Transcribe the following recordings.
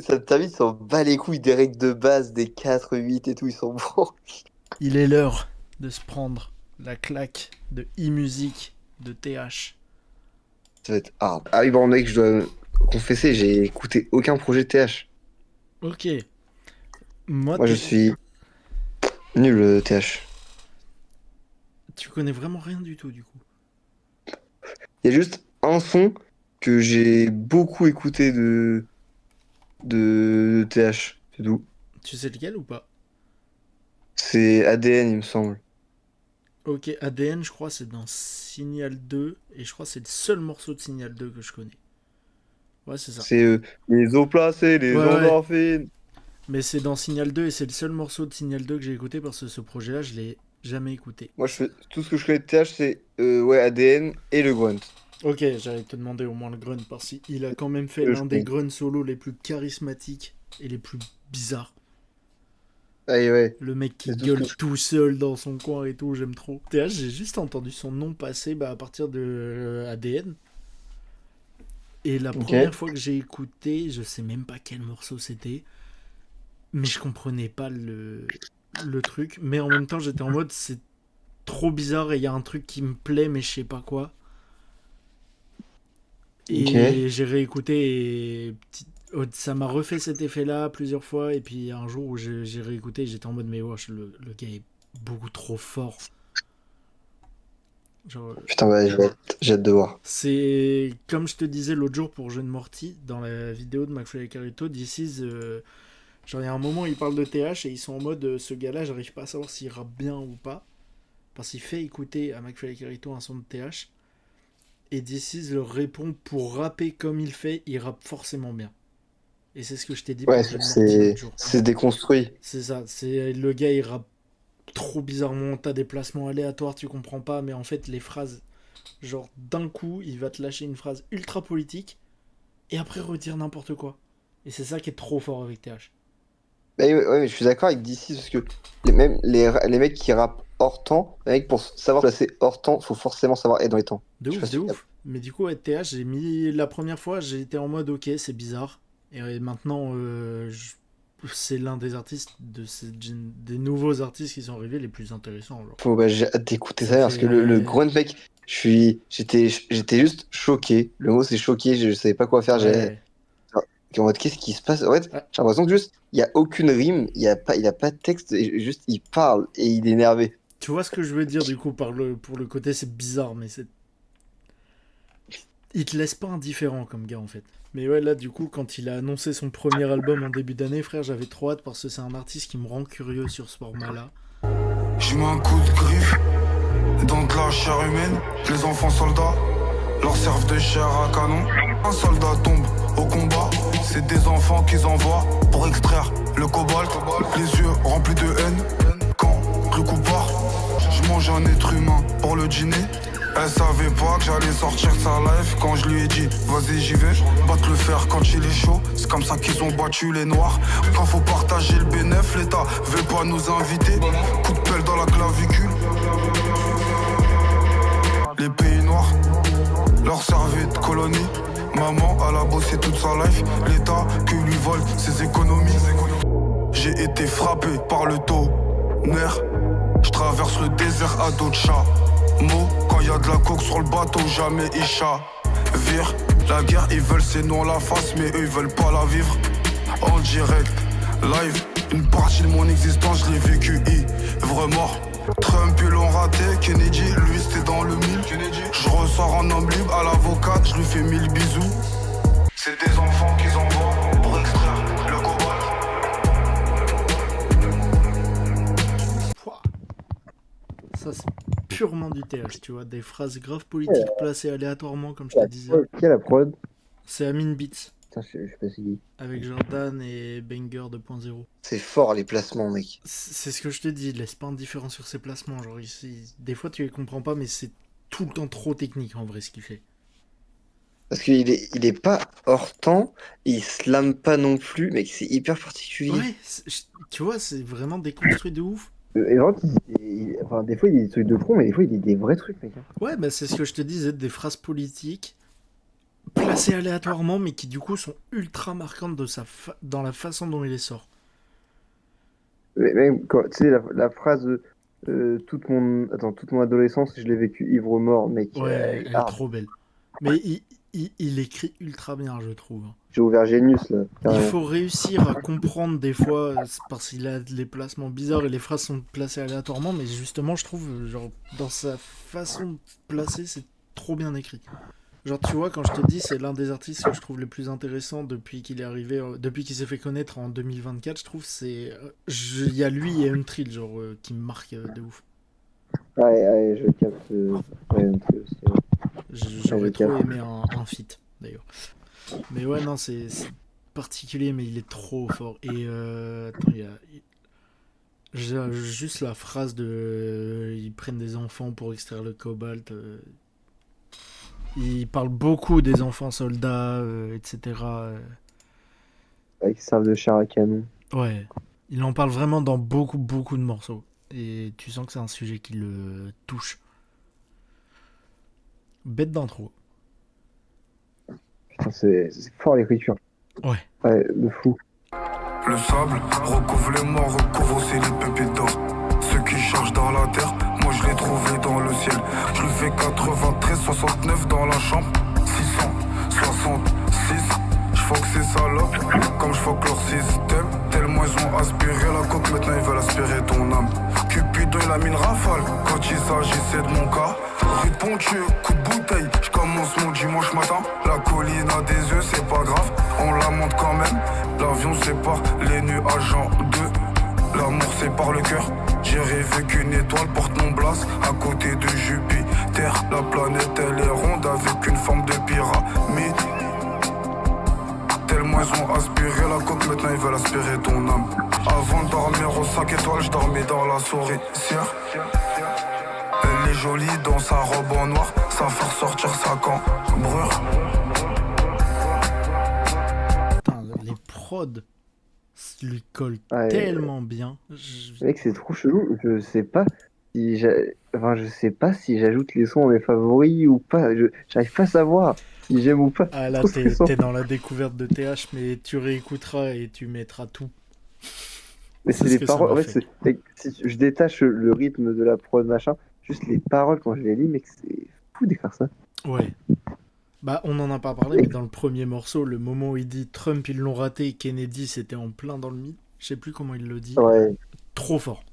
Ça te il s'en bat les couilles des règles de base, des 4 8 et tout, ils sont bons. Il est l'heure de se prendre la claque de e-musique de TH. Ça va être hard. Ah oui, bon, mec, je dois confesser, j'ai écouté aucun projet TH. Ok. Moi, Moi, je suis nul, TH. tu connais vraiment rien du tout, du coup. Il y a juste un son que j'ai beaucoup écouté de TH, c'est tout. Tu sais lequel ou pas? C'est ADN, il me semble. Ok, ADN, je crois, c'est dans Signal 2. Et je crois que c'est le seul morceau de Signal 2 que je connais. Ouais, c'est ça. C'est les eaux placées, Ouais, les ouais. endorphines. Mais c'est dans Signal 2 et c'est le seul morceau de Signal 2 que j'ai écouté parce que ce projet-là, je l'ai jamais écouté. Moi, tout ce que je connais de TH, c'est ouais, ADN et le Grunt. Ok, j'allais te demander au moins le grunt parce qu'il a quand même fait Je l'un des connais. grunts solos les plus charismatiques et les plus bizarres. Ah, et ouais, Le mec qui c'est tout ce que gueule je... tout seul dans son coin et tout, j'aime trop. TH, j'ai juste entendu son nom passer à partir de ADN. Et la première Ok. fois que j'ai écouté, je sais même pas quel morceau c'était, mais je comprenais pas le truc. Mais en même temps, j'étais en mode c'est trop bizarre et il y a un truc qui me plaît, mais je sais pas quoi. Ok. Et j'ai réécouté et ça m'a refait cet effet-là plusieurs fois. Et puis un jour où j'ai réécouté, j'étais en mode mais wesh, le gars est beaucoup trop fort. Genre, Putain, bah, j'ai hâte de voir. c'est comme je te disais l'autre jour pour Jeune Morty dans la vidéo de McFly et Carito, This is, genre il y a un moment il parle de TH et ils sont en mode ce gars-là, j'arrive pas à savoir s'il rappe bien ou pas parce qu'il fait écouter à McFly et Carito un son de TH et This is leur répond pour rapper comme il fait, il rappe forcément bien. Et c'est ce que je t'ai dit Ouais, pour Jeune Morty l'autre jour. c'est déconstruit. C'est ça, c'est le gars il rappe trop bizarrement, t'as des placements aléatoires, tu comprends pas, mais en fait les phrases, genre d'un coup il va te lâcher une phrase ultra politique et après redire n'importe quoi. Et c'est ça qui est trop fort avec TH. Bah, ouais, mais je suis d'accord avec DC parce que même les mecs qui rappent hors temps, les mecs, pour savoir placer hors temps, faut forcément savoir être dans les temps. De Je sais pas ouf, si de tu captes. ouf. Mais du coup, avec TH, j'ai mis la première fois, j'ai été en mode ok, c'est bizarre. Et maintenant, c'est l'un des artistes des nouveaux artistes qui sont arrivés les plus intéressants. Genre. Bah, j'ai hâte d'écouter Ça ça parce que le fait. grunt, mec, j'étais juste choqué. Le mot, c'est choqué. Je savais pas quoi faire. Ouais. En mode, qu'est-ce qui se passe? En fait, Ah, j'ai l'impression que juste, il y a aucune rime, il a pas de texte, et juste, il parle et il est énervé. tu vois ce que je veux dire du coup pour le côté, c'est bizarre, mais il te laisse pas indifférent comme gars en fait. Mais ouais, là, du coup, quand il a annoncé son premier album en début d'année, frère, j'avais trop hâte parce que c'est un artiste qui me rend curieux sur ce format-là. Je mets un coup de griffe dans de la chair humaine. Les enfants soldats leur servent de chair à canon. Un soldat tombe au combat. C'est des enfants qu'ils envoient pour extraire le cobalt. Les yeux remplis de haine. Quand le coup part, je mange un être humain pour le dîner. Elle savait pas que j'allais sortir de sa life. Quand je lui ai dit vas-y j'y vais, battre le fer quand il est chaud. C'est comme ça qu'ils ont battu les noirs. Quand faut partager le bénéf, l'État veut pas nous inviter. Coup de pelle dans la clavicule. Les pays noirs leur servaient de colonie. Maman elle a bossé toute sa life. L'État que lui vole ses économies. J'ai été frappé par le tonnerre. Je traverse le désert à dos de chat. Quand y a de la coke sur le bateau, jamais ils chavirent. La guerre, ils veulent c'est nous on la face, mais eux ils veulent pas la vivre. En direct, live, une partie de mon existence, je l'ai vécu ivre mort. Trump ils l'ont raté, Kennedy, lui c'était dans le mille. Je ressors en homme libre à l'avocate, je lui fais 1000 bisous. C'est des enfants qu'ils envoient pour extraire le cobalt. Pouah. Ça, c'est purement du TH, tu vois. Des phrases graves politiques placées aléatoirement, comme je te disais. Qui a la prod? C'est Amin Beats, Putain, je sais pas c'est qui. avec Jordan et Banger 2.0. C'est fort les placements, mec. C'est ce que je te dis, il laisse pas indifférent sur ses placements. Genre, des fois, tu les comprends pas, mais c'est tout le temps trop technique en vrai ce qu'il fait. Parce il est pas hors temps, et il slame pas non plus, mec, c'est hyper particulier. Ouais, tu vois, c'est vraiment déconstruit de ouf. Et vraiment, enfin, des fois, il dit des trucs de con, mais des fois, il dit des vrais trucs, mec, hein. Ouais, bah c'est ce que je te disais, des phrases politiques placées aléatoirement, mais qui du coup sont ultra marquantes dans la façon dont il les sort. Mais même quand, tu sais, la phrase toute mon adolescence, je l'ai vécu ivre-mort, mec, Ouais, elle est elle est hard. trop belle. Mais il écrit ultra bien, je trouve. J'ai ouvert Genius, là, Il carrément. faut réussir à comprendre des fois, parce qu'il a les placements bizarres et les phrases sont placées aléatoirement, mais justement, je trouve, genre, dans sa façon de placer, c'est trop bien écrit. Genre, tu vois, quand je te dis, c'est l'un des artistes que je trouve les plus intéressants depuis qu'il est arrivé, depuis qu'il s'est fait connaître en 2024, je trouve, il y a lui et Untrill, genre, qui me marquent de ouf. Ouais, ouais, je capte. Ouais, donc, aussi, ouais. Ouais, je J'aurais trop capte. aimé un feat, d'ailleurs. Mais ouais, non, c'est particulier, mais il est trop fort. Et attends, j'ai juste la phrase de ils prennent des enfants pour extraire le cobalt. Ils parlent beaucoup des enfants soldats, etc. Ouais, qui servent de chair à canon. Ouais, il en parle vraiment dans beaucoup, beaucoup de morceaux. Et tu sens que c'est un sujet qui le touche. Bête d'intro. Putain, c'est fort l'écriture. Ouais. Ouais, de fou. Le sable recouvre les morts, recouvre aussi les pépites d'or. Ceux qui cherchent dans la terre, moi je l'ai trouvé dans le ciel. Je lui fais 93, 69 dans la chambre. 666, je que ces salopes, comme je que leur système. Tellement ils ont aspiré la coque, maintenant ils veulent aspirer ton âme. Cupidon il a mis une rafale, quand il s'agissait de mon cas. Rue de Pontieux, coup de bouteille, je commence mon dimanche matin. La colline a des yeux, c'est pas grave, on la monte quand même. L'avion sépare les nuages en deux. L'amour sépare le cœur. J'ai rêvé qu'une étoile porte mon blase à côté de Jupiter. La planète elle est ronde avec une forme de pyramide. Tellement ils ont aspiré la coque, maintenant ils veulent aspirer ton âme. Avant de dormir aux 5 étoiles, je dormais dans la souricière. Elle est jolie dans sa robe en noir, ça fait ressortir sa cambrure. Putain, les prods lui collent Ouais, tellement bien. mec, c'est trop chelou. Je sais pas si j'ajoute les sons à mes favoris ou pas. J'arrive pas à savoir si j'aime ou pas. Ah C'est là, trop stressant. t'es dans la découverte de TH, mais tu réécouteras et tu mettras tout. Mais C'est c'est ce les que ça paroles. m'a En fait, fait. mec, si je détache le rythme de la prod, machin, juste les paroles quand je les lis, mec, c'est fou d'écrire ça. Ouais. Bah, on en a pas parlé, mais dans le premier morceau, le moment où il dit Trump, ils l'ont raté, Kennedy, c'était en plein dans le mythe. Je sais plus comment il le dit. Ouais. Trop fort.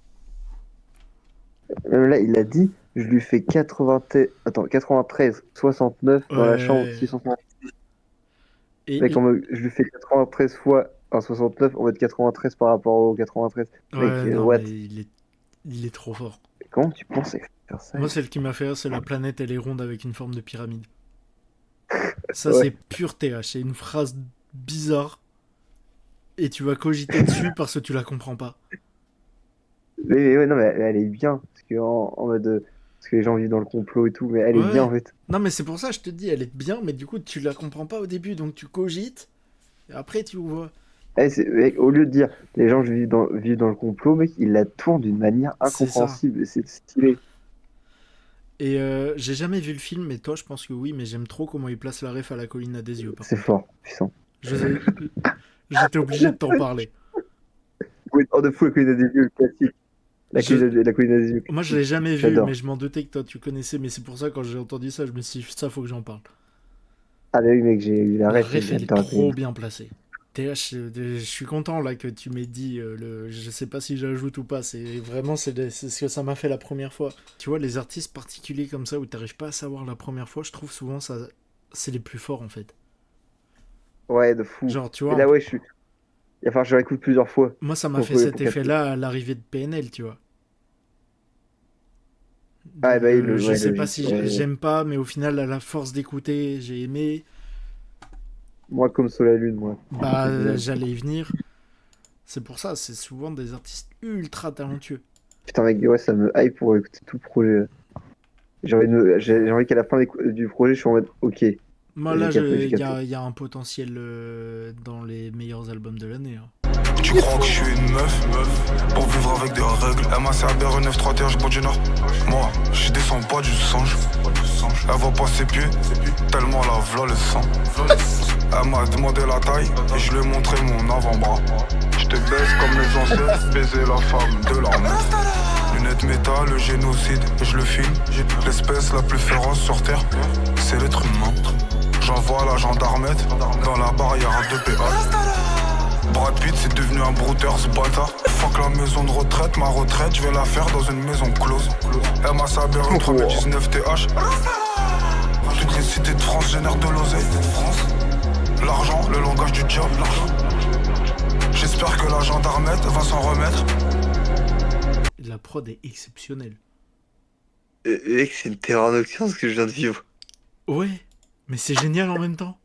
Même là, il a dit, je lui fais 93, 69 dans la chambre Ouais. 660. Mec, Et, je lui fais 93 fois un 69, on va être 93 par rapport au 93. Mec, ouais, non, what? mais il est trop fort. Comment tu penses faire ça? Moi, celle qui m'a fait rire, c'est la planète, elle est ronde avec une forme de pyramide. Ça, c'est Ouais. pur TH. C'est une phrase bizarre. Et tu vas cogiter dessus parce que tu la comprends pas. Mais ouais, non, mais elle est bien. Parce que en mode. Parce que les gens vivent dans le complot et tout, mais elle est bien Ouais. en fait. Non, mais c'est pour ça, je te dis, elle est bien, mais du coup, tu la comprends pas au début, donc tu cogites, et après, tu vois. Mec, au lieu de dire les gens vivent dans le complot, mec, il la tourne d'une manière C'est ça. incompréhensible. Et c'est stylé. Et j'ai jamais vu le film, mais toi, je pense que oui, mais j'aime trop comment il place la ref à la colline à des yeux, par C'est contre. fort, puissant. Je- J'étais obligé de t'en parler. Oui, hors de fou, la colline à des yeux, le classique. Je... La colline à des yeux, Moi, je classique. l'ai jamais vu, mais J'adore. je m'en doutais que toi, tu connaissais, mais c'est pour ça, quand j'ai entendu ça, je me suis dit, ça, faut que j'en parle. Ah, bah oui, mec, j'ai eu la La ref et ref, elle est j'adore la colline trop à des bien placée. TH, je suis content là que tu m'aies dit je sais pas si j'ajoute ou pas, c'est vraiment c'est ce que ça m'a fait la première fois. Tu vois, les artistes particuliers comme ça où t'arrives pas à savoir la première fois, je trouve souvent ça c'est les plus forts en fait. yeux. Ouais, de fou. Genre, tu Et vois, là, ouais, il va falloir que je réécoute plusieurs fois moi ça m'a pour, fait pour cet capter. effet-là à l'arrivée de PNL, tu vois. Ah, bah oui, Je ouais, sais pas logique. si Ouais. j'aime pas, mais au final, à la force d'écouter, j'ai aimé. Moi, comme Sol la Lune, moi. Bah, Évidemment. j'allais y venir. C'est pour ça, c'est souvent des artistes ultra talentueux. Putain, mec, ouais, ça me hype pour écouter tout le projet. J'ai envie qu'à la fin du projet, je suis en mode, ok, Moi, j'ai là, capté, j'ai il capté. y a un potentiel dans les meilleurs albums de l'année, hein. Tu crois que je suis une meuf pour vivre avec des règles. Elle m'a servi un 931, je bois du nord. Moi, je descends pas du singe. Elle voit pas ses pieds, tellement la v'là le sang. Elle m'a demandé la taille et je lui ai montré mon avant-bras. Je te baise comme les ancêtres, baiser la femme de l'armée. Lunettes métal, le génocide, et je le filme. L'espèce la plus féroce sur terre, c'est l'être humain. J'envoie la gendarmette dans la barrière à 2 PA. Brad Pitt c'est devenu un brouteur ce bâtard. Fuck la maison de retraite, ma retraite je vais la faire dans une maison close. MA Saber 3019 TH. Toutes les cités de France génèrent de l'oseille. L'argent, le langage du diable. J'espère que la gendarmette va s'en remettre. La prod est exceptionnelle. Mec, c'est une terreur nocturne ce que je viens de vivre. Ouais, mais c'est génial en même temps.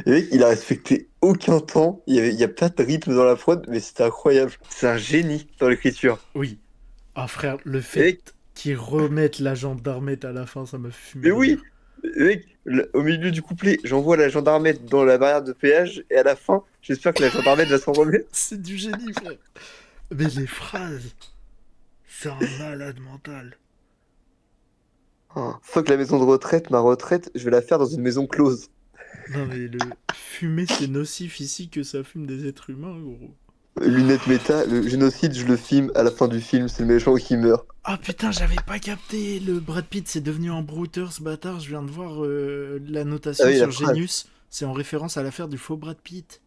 Le mec, il a respecté aucun temps. Il y a pas de rythme dans la prod, mais c'était incroyable. C'est un génie dans l'écriture. Oui. Ah frère, le Et fait mec, qu'ils remettent la gendarmette à la fin, ça me fume. mais oui, mec, au milieu du couplet, j'envoie la gendarmette dans la barrière de péage, et à la fin, j'espère que la gendarmette va s'en remettre. C'est du génie, frère. Mais les phrases, c'est un malade mental. Oh, fuck la maison de retraite, ma retraite, je vais la faire dans une maison close. Non mais le fumer, c'est nocif ici que ça fume des êtres humains, gros. Lunettes méta, le génocide, je le filme à la fin du film, c'est le méchant qui meurt. Ah putain, j'avais pas capté. Le Brad Pitt, c'est devenu un brouteur, ce bâtard. Je viens de voir la notation Ah oui, la sur phrase. Genius. C'est en référence à l'affaire du faux Brad Pitt.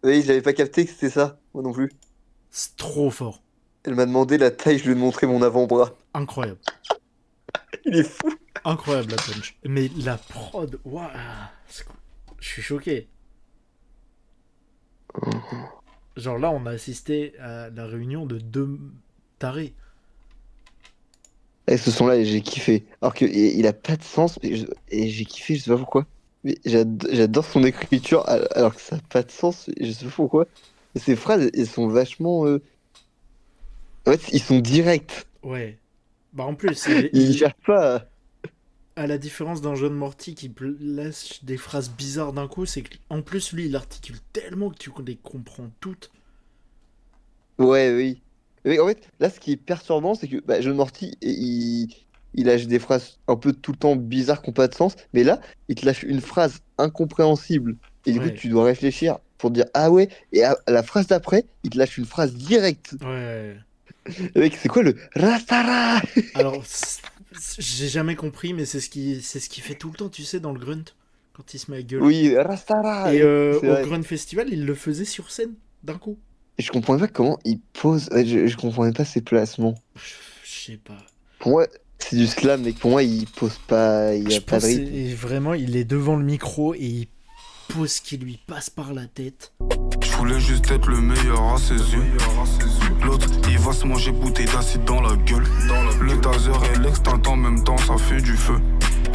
Oui, j'avais pas capté que c'était ça, moi non plus. C'est trop fort. Elle m'a demandé la taille, je lui ai montré mon avant-bras. Incroyable. Il est fou. Incroyable la punch. Mais la prod, waouh. C'est cool. Je suis choqué. Genre là, on a assisté à la réunion de deux tarés. Et ce son-là, et j'ai kiffé. Alors qu'il a pas de sens, et j'ai kiffé, je sais pas pourquoi. Mais j'adore son écriture, alors que ça a pas de sens, et je sais pas pourquoi. Et ses phrases, elles sont vachement... En fait, ils sont directs. Ouais. Bah en plus, Ils cherchent pas à... à la différence d'un jeune Morty qui lâche des phrases bizarres d'un coup, c'est qu'en plus, lui, il articule tellement que tu les comprends toutes. Ouais, oui. Mais en fait, là, ce qui est perturbant, c'est que John Morty, il lâche des phrases un peu tout le temps bizarres qui n'ont pas de sens, mais là, il te lâche une phrase incompréhensible. Et du coup, Ouais. tu dois réfléchir pour dire ah ouais, et à la phrase d'après, il te lâche une phrase directe. Ouais. Mec, c'est quoi le Rastara? Alors, j'ai jamais compris, mais c'est ce qui fait tout le temps, tu sais, dans le grunt, quand il se met à gueuler. Oui, Rastara. Et C'est au vrai. Grunt Festival, il le faisait sur scène, d'un coup. Et je comprenais pas comment il pose. Ouais, je comprenais pas ses placements. Je sais pas. Pour moi, c'est du slam, mais pour moi, il pose pas. Il y Je a pas pense de que rythme. vraiment, il est devant le micro et il pose ce qui lui passe par la tête. Je voulais juste être le meilleur à ses yeux. L'autre, il va se manger bouteille d'acide dans la gueule. Le taser et l'extinct en même temps, ça fait du feu.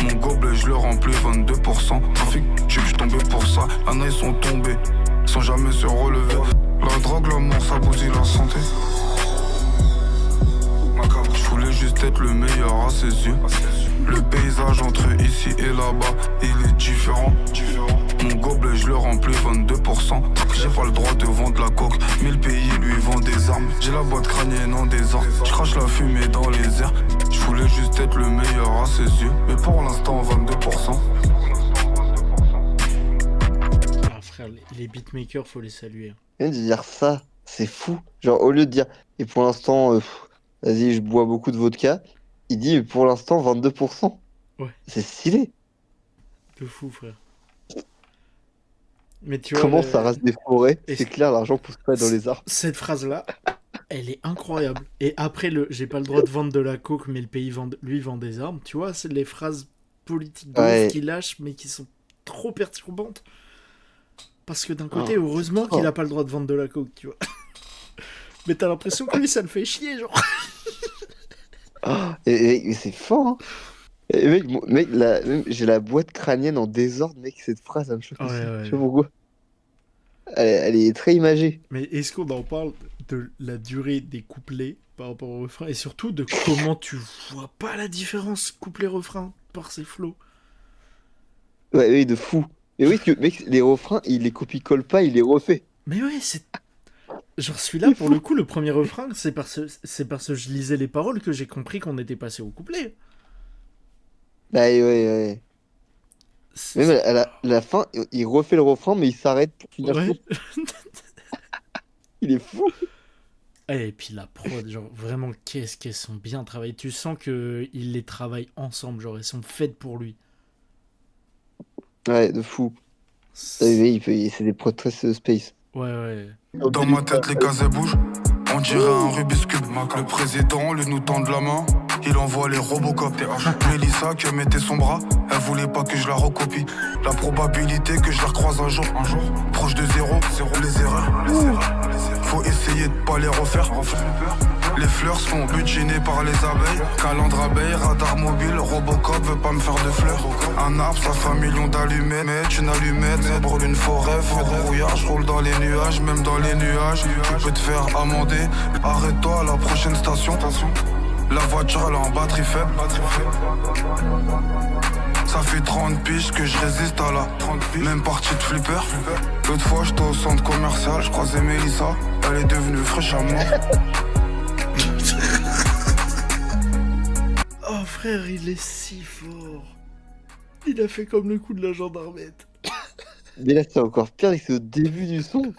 Mon gobelet, je le remplis 22%. Trafic tube, je tombé pour ça. Y'en a, ils sont tombés, sans jamais se relever. La drogue, l'amour, ça bousille la santé. Je voulais juste être le meilleur à ses yeux. Le paysage entre ici et là-bas, il est différent. Mon gobelet, je le remplis 22%. J'ai pas le droit de vendre la coke, mais le pays lui vend des armes. J'ai la boîte crânienne en désordre, je crache la fumée dans les airs. Je voulais juste être le meilleur à ses yeux, mais pour l'instant 22%. Ah frère, les beatmakers, faut les saluer. Même de dire ça, c'est fou. Genre, au lieu de dire, et pour l'instant, vas-y, je bois beaucoup de vodka, il dit, pour l'instant, 22%. Ouais. C'est stylé. De fou, frère. Mais tu vois, Comment ça rase des forêts? Et C'est clair, l'argent pousse pas dans les arbres. cette phrase-là, elle est incroyable. Et après, j'ai pas le droit de vendre de la coke, mais le pays lui vend des armes. Tu vois, c'est les phrases politiques de Ouais. ouf qu'il lâche, mais qui sont trop perturbantes. Parce que d'un côté, Oh. heureusement qu'il a pas le droit de vendre de la coke, tu vois. Mais t'as l'impression que lui, ça le fait chier, genre. Et c'est fort, hein. Et mec, même, j'ai la boîte crânienne en désordre, mec, cette phrase, elle me choque Ouais, aussi. ouais. Je sais pas pourquoi. Elle est très imagée. Mais est-ce qu'on en parle de la durée des couplets par rapport au refrain et surtout de comment tu vois pas la différence couplet-refrain par ses flots? Ouais, oui, de fou. Mais oui, que, mec, les refrains, il les copie-colle pas, il les refait. Mais ouais, c'est. Genre celui-là, pour le coup, le premier refrain, c'est parce que je lisais les paroles que j'ai compris qu'on était passé au couplet. Bah ouais, ouais. Même C'est- la fin, il refait le refrain, mais il s'arrête pour finir le Ouais. son. Il est fou. Et puis la prod, genre vraiment, qu'est-ce qu'elles sont bien travaillées. Tu sens qu'ils les travaillent ensemble, genre elles sont faites pour lui. Ouais, de fou. C'est- C'est des prods très space. Ouais, ouais. Dans ma tête, les cases bougent. On dirait un Rubik's Cube. Le président lui nous tend de la main. Il envoie les Robocop. Mélissa qui mettait son bras, elle voulait pas que je la recopie. La probabilité que je la recroise un jour, proche de zéro, les erreurs. Faut essayer de pas les refaire. Les fleurs se font butiner par les abeilles. Calandre abeille, radar mobile, Robocop veut pas me faire de fleurs. Un arbre, ça fait 1 million d'allumettes. Une allumette, ça brûle une forêt. Feu de brouillard, je roule dans les nuages. Même dans les nuages, tu peux te faire amender. Arrête-toi à la prochaine station. La voiture, elle est en batterie faible. Ça fait 30 piges que je résiste à la même partie de flipper. L'autre fois, j'étais au centre commercial. Je croisais Mélissa, elle est devenue fraîche à moi. Oh frère, il est si fort. Il a fait comme le coup de la gendarmette. Mais là, c'est encore pire, c'est au début du son.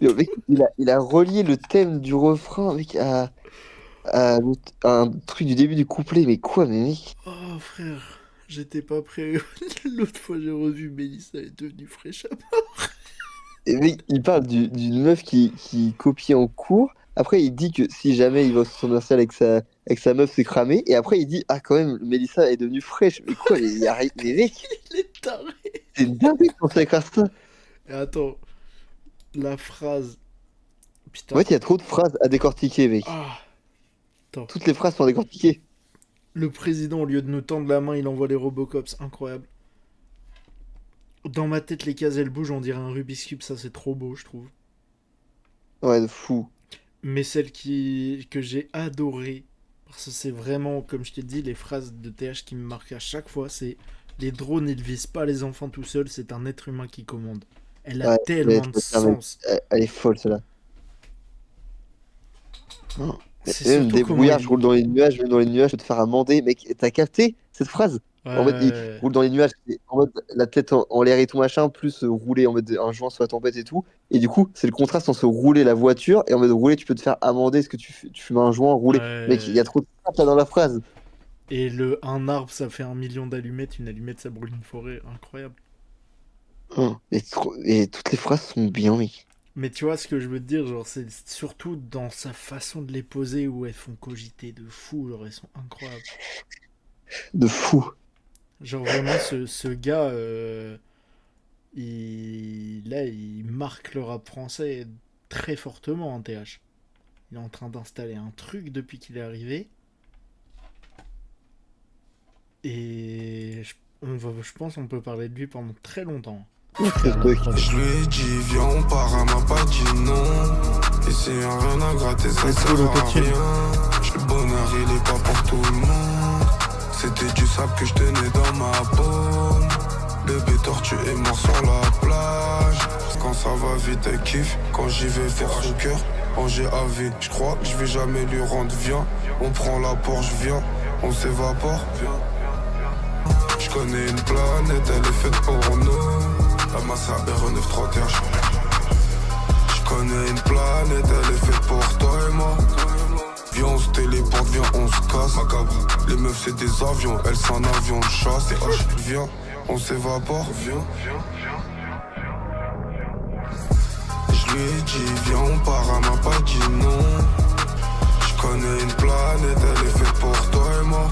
Mais mec, il a relié le thème du refrain mec, à un truc du début du couplet. Mais quoi, mais mec? Oh frère, j'étais pas prêt. L'autre fois j'ai revu Mélissa est devenue fraîche. Et mec, il parle d'une meuf qui copie en cours. Après, il dit que si jamais il va au centre commercial avec sa meuf, c'est cramé. Et après, il dit, ah, quand même, Mélissa est devenue fraîche. Mais quoi, mais, mais mec, Il est taré. c'est dingue quand ça écrase ça. Et attends, la phrase. Putain. En fait, il y a trop de phrases à décortiquer, mec. Ah, attends. Toutes les phrases sont décortiquées. Le président, au lieu de nous tendre la main, il envoie les Robocops. Incroyable. Dans ma tête, les cases elles bougent, on dirait un Rubik's Cube. Ça, c'est trop beau, je trouve. Ouais, de fou. Mais celle que j'ai adorée, parce que c'est vraiment, comme je t'ai dit, les phrases de TH qui me marquent à chaque fois, c'est les drones, ils visent pas les enfants tout seuls, c'est un être humain qui commande. Elle a Ouais, tellement de sens. elle est folle, celle-là. Oh. C'est Même surtout des comment brouillards, il... je roule dans les nuages, même dans les nuages, je vais te faire amender. Mec, t'as capté cette phrase? En mode, il Ouais, roule dans les nuages, c'est en mode la tête en l'air et tout machin, plus rouler en mode un joint sur la tempête et tout. Et du coup, c'est le contraste entre rouler la voiture et en mode rouler, tu peux te faire amender ce que tu fumes un joint, rouler. Mec, il y a ouais. trop de phrases là dans la phrase. Et un arbre, ça fait 1 million d'allumettes, une allumette, ça brûle une forêt. Incroyable. Oh, et toutes les phrases sont bien, mec. Mais tu vois ce que je veux te dire, genre, c'est surtout dans sa façon de les poser où elles font cogiter de fou, genre, elles sont incroyables. De fou. Genre, vraiment, ce gars, là, il marque le rap français très fortement en TH. Il est en train d'installer un truc depuis qu'il est arrivé. Et je pense qu'on peut parler de lui pendant très longtemps. Je lui ai dit viens on part, elle m'a pas dit non. Ici y'a rien à gratter, ça sert à rien. Le bonheur il est pas pour tout le monde. C'était du sable que je tenais dans ma paume. Bébé tortue est mort sur la plage. Quand ça va vite elle kiffe, quand j'y vais faire son cœur en GAV. Je crois que je vais jamais lui rendre, viens. On prend la Porsche, viens, on s'évapore. Je connais une planète, elle est faite pour nous. La masse RE931. Je connais une planète, elle est faite pour toi et moi. Viens on se téléporte, viens on se casse. Macabre. Les meufs c'est des avions, elles c'est un avion de chasse. Et H, viens, on s'évapore. Viens. Je lui ai dit viens on part, elle m'a pas dit non. Je connais une planète, elle est faite pour toi et moi.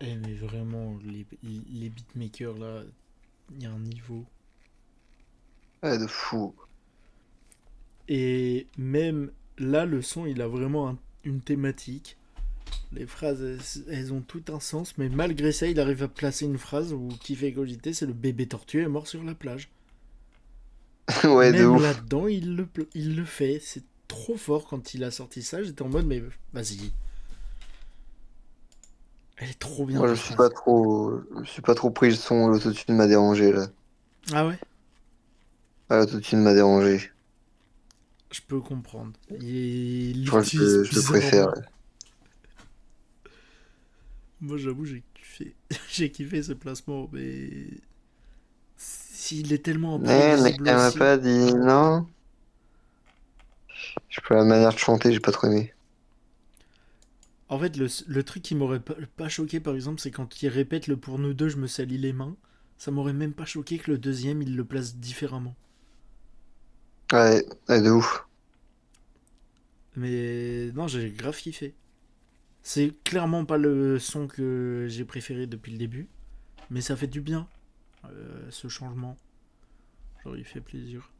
Eh, mais vraiment, les beatmakers là, il y a un niveau. Ouais, de fou. Et même là, le son, il a vraiment une thématique. Les phrases, elles ont tout un sens, mais malgré ça, il arrive à placer une phrase qui fait cogiter, c'est le bébé tortue est mort sur la plage. Ouais, de Même ouf. là-dedans, il le fait. C'est trop fort quand il a sorti ça. J'étais en mode, mais vas-y. Elle est trop bien Moi, ta phrase. je me suis pas trop pris le son, l'autotune m'a dérangé, là. Ah ouais? Ah, l'autotune m'a dérangé. Je peux comprendre. Il Je crois l'utilise je le préfère. bizarrement. Moi, j'avoue, j'ai kiffé. J'ai kiffé ce placement, mais s'il est tellement Mais imprévisible elle m'a aussi. pas dit non. Je peux la manière de chanter, j'ai pas trop aimé. En fait, le truc qui m'aurait pas choqué, par exemple, c'est quand il répète le pour nous deux, je me salis les mains. Ça m'aurait même pas choqué que le deuxième, il le place différemment. Ouais, ouais, de ouf. Mais non, j'ai grave kiffé. C'est clairement pas le son que j'ai préféré depuis le début, mais ça fait du bien, ce changement. Genre, il fait plaisir.